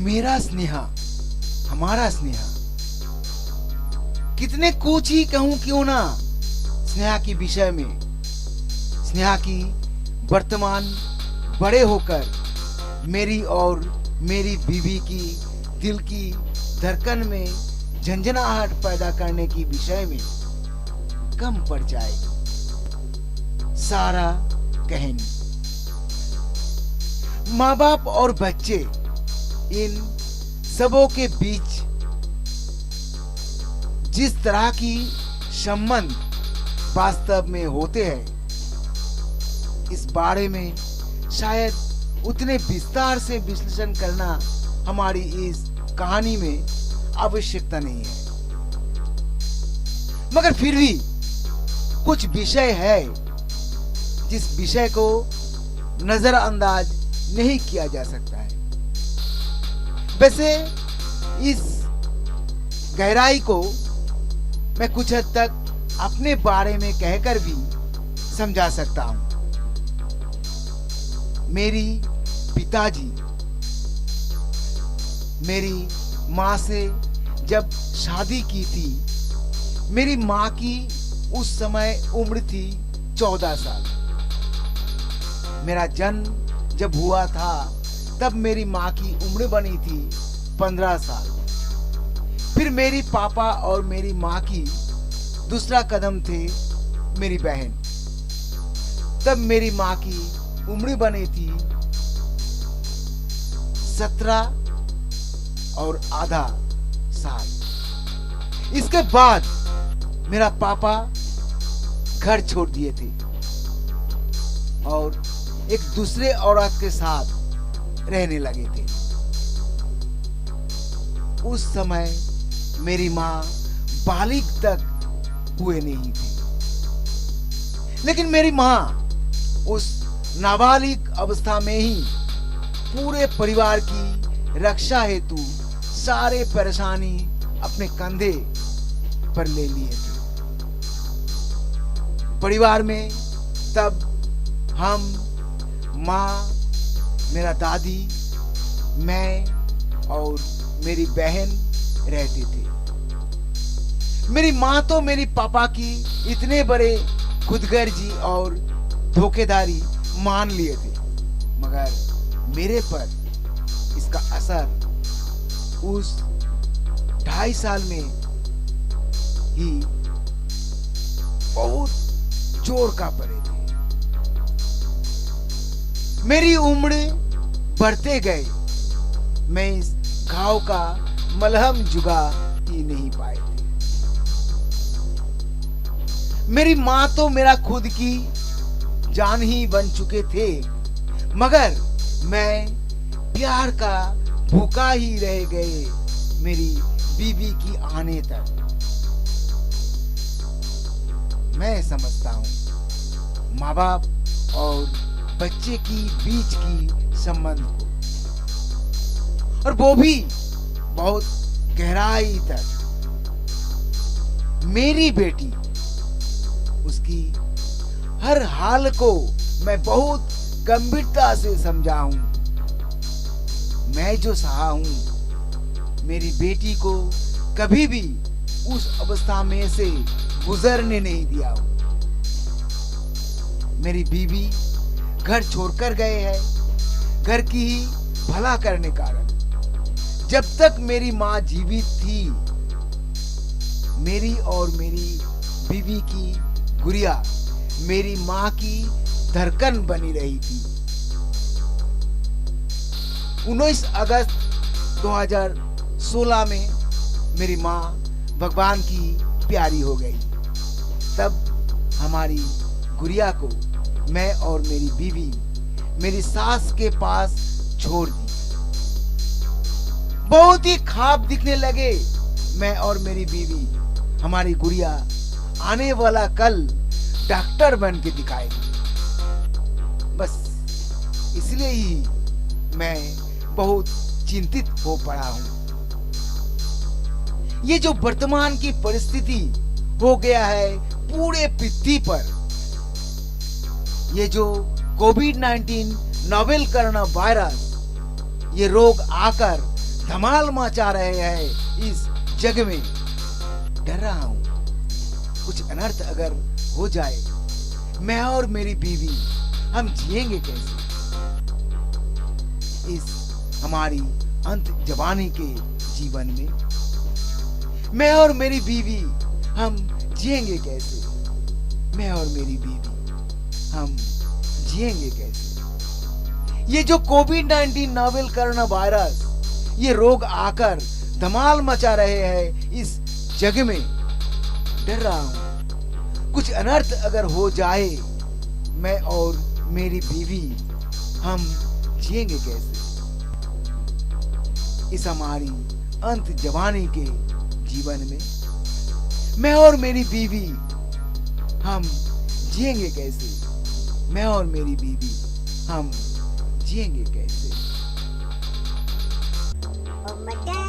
मेरा स्नेहा, हमारा स्नेहा, कितने कुछ ही कहूं क्यों ना स्नेहा की विषय में। स्नेहा की वर्तमान बड़े होकर मेरी और मेरी बीवी की दिल की धड़कन में झंझनाहट पैदा करने की विषय में कम पड़ जाएगी सारा कहानी। माँ बाप और बच्चे, इन सबों के बीच जिस तरह की संबंध वास्तव में होते हैं, इस बारे में शायद उतने विस्तार से विश्लेषण करना हमारी इस कहानी में आवश्यकता नहीं है। मगर फिर भी कुछ विषय है जिस विषय को नजरअंदाज नहीं किया जा सकता है। वैसे इस गहराई को मैं कुछ हद तक अपने बारे में कहकर भी समझा सकता हूं। मेरी पिताजी मेरी माँ से जब शादी की थी, मेरी माँ की उस समय उम्र थी 14 साल। मेरा जन्म जब हुआ था तब मेरी माँ की उम्र बनी थी 15 साल। फिर मेरी पापा और मेरी माँ की दूसरा कदम थे मेरी बहन। तब मेरी माँ की उम्र बनी थी 17 और आधा साल। इसके बाद मेरा पापा घर छोड़ दिए थे और एक दूसरे औरत के साथ रहने लगे थे। उस समय मेरी माँ बालिग तक हुए नहीं थी, लेकिन मेरी माँ उस नाबालिग अवस्था में ही पूरे परिवार की रक्षा हेतु सारे परेशानी अपने कंधे पर ले लिए थे। परिवार में तब हम, माँ, मेरा दादी, मैं और मेरी बहन रहते थे। मेरी माँ तो मेरी पापा की इतने बड़े खुदगर्जी और धोखेधारी मान लिए थे, मगर मेरे पर इसका असर उस 2.5 साल में ही बहुत जोर का पड़े थे। मेरी उम्र बढ़ते गए, मैं इस घाव का मलहम जुगा ही नहीं पाए थे। मेरी माँ तो मेरा खुद की जान ही बन चुके थे, मगर मैं प्यार का भूखा ही रह गए मेरी बीवी की आने तक। मैं समझता हूँ माँ बाप और बच्चे की बीच की संबंध को, और वो भी बहुत गहराई तक। मेरी बेटी, उसकी हर हाल को मैं बहुत गंभीरता से समझा हूं। मैं जो सहा हूं, मेरी बेटी को कभी भी उस अवस्था में से गुजरने नहीं दिया हूं। मेरी बीवी घर छोड़कर गए हैं, घर की ही भला करने कारण। जब तक मेरी माँ जीवित थी, मेरी और मेरी बीवी की गुड़िया मेरी माँ की धड़कन बनी रही थी। 19 अगस्त 2016 में मेरी माँ भगवान की प्यारी हो गई। तब हमारी गुड़िया को मैं और मेरी बीवी मेरी सास के पास छोड़ दी। बहुत ही ख्वाब दिखने लगे मैं और मेरी बीवी। हमारी गुड़िया आने वाला कल डॉक्टर बन के दिखाएगी। बस इसलिए ही मैं बहुत चिंतित हो पड़ा हूं। ये जो वर्तमान की परिस्थिति हो गया है पूरे पृथ्वी पर, ये जो कोविड-19 नोवेल कोरोना वायरस, ये रोग आकर धमाल मचा रहे हैं इस जग में, डर रहा हूं कुछ अनर्थ अगर हो जाए, मैं और मेरी बीवी हम जिएंगे कैसे इस हमारी अंत जवानी के जीवन में। मैं और मेरी बीवी हम जिएंगे कैसे, मैं और मेरी बीवी हम जिएंगे कैसे। ये जो कोविड-19 नोवेल कोरोना वायरस, ये रोग आकर धमाल मचा रहे हैं इस जग में, डर रहा हूं कुछ अनर्थ अगर हो जाए, मैं और मेरी बीवी हम जिएंगे कैसे इस हमारी अंत जवानी के जीवन में। मैं और मेरी बीवी हम जिएंगे कैसे, मैं और मेरी बीवी हम जिएंगे कैसे। Oh my God.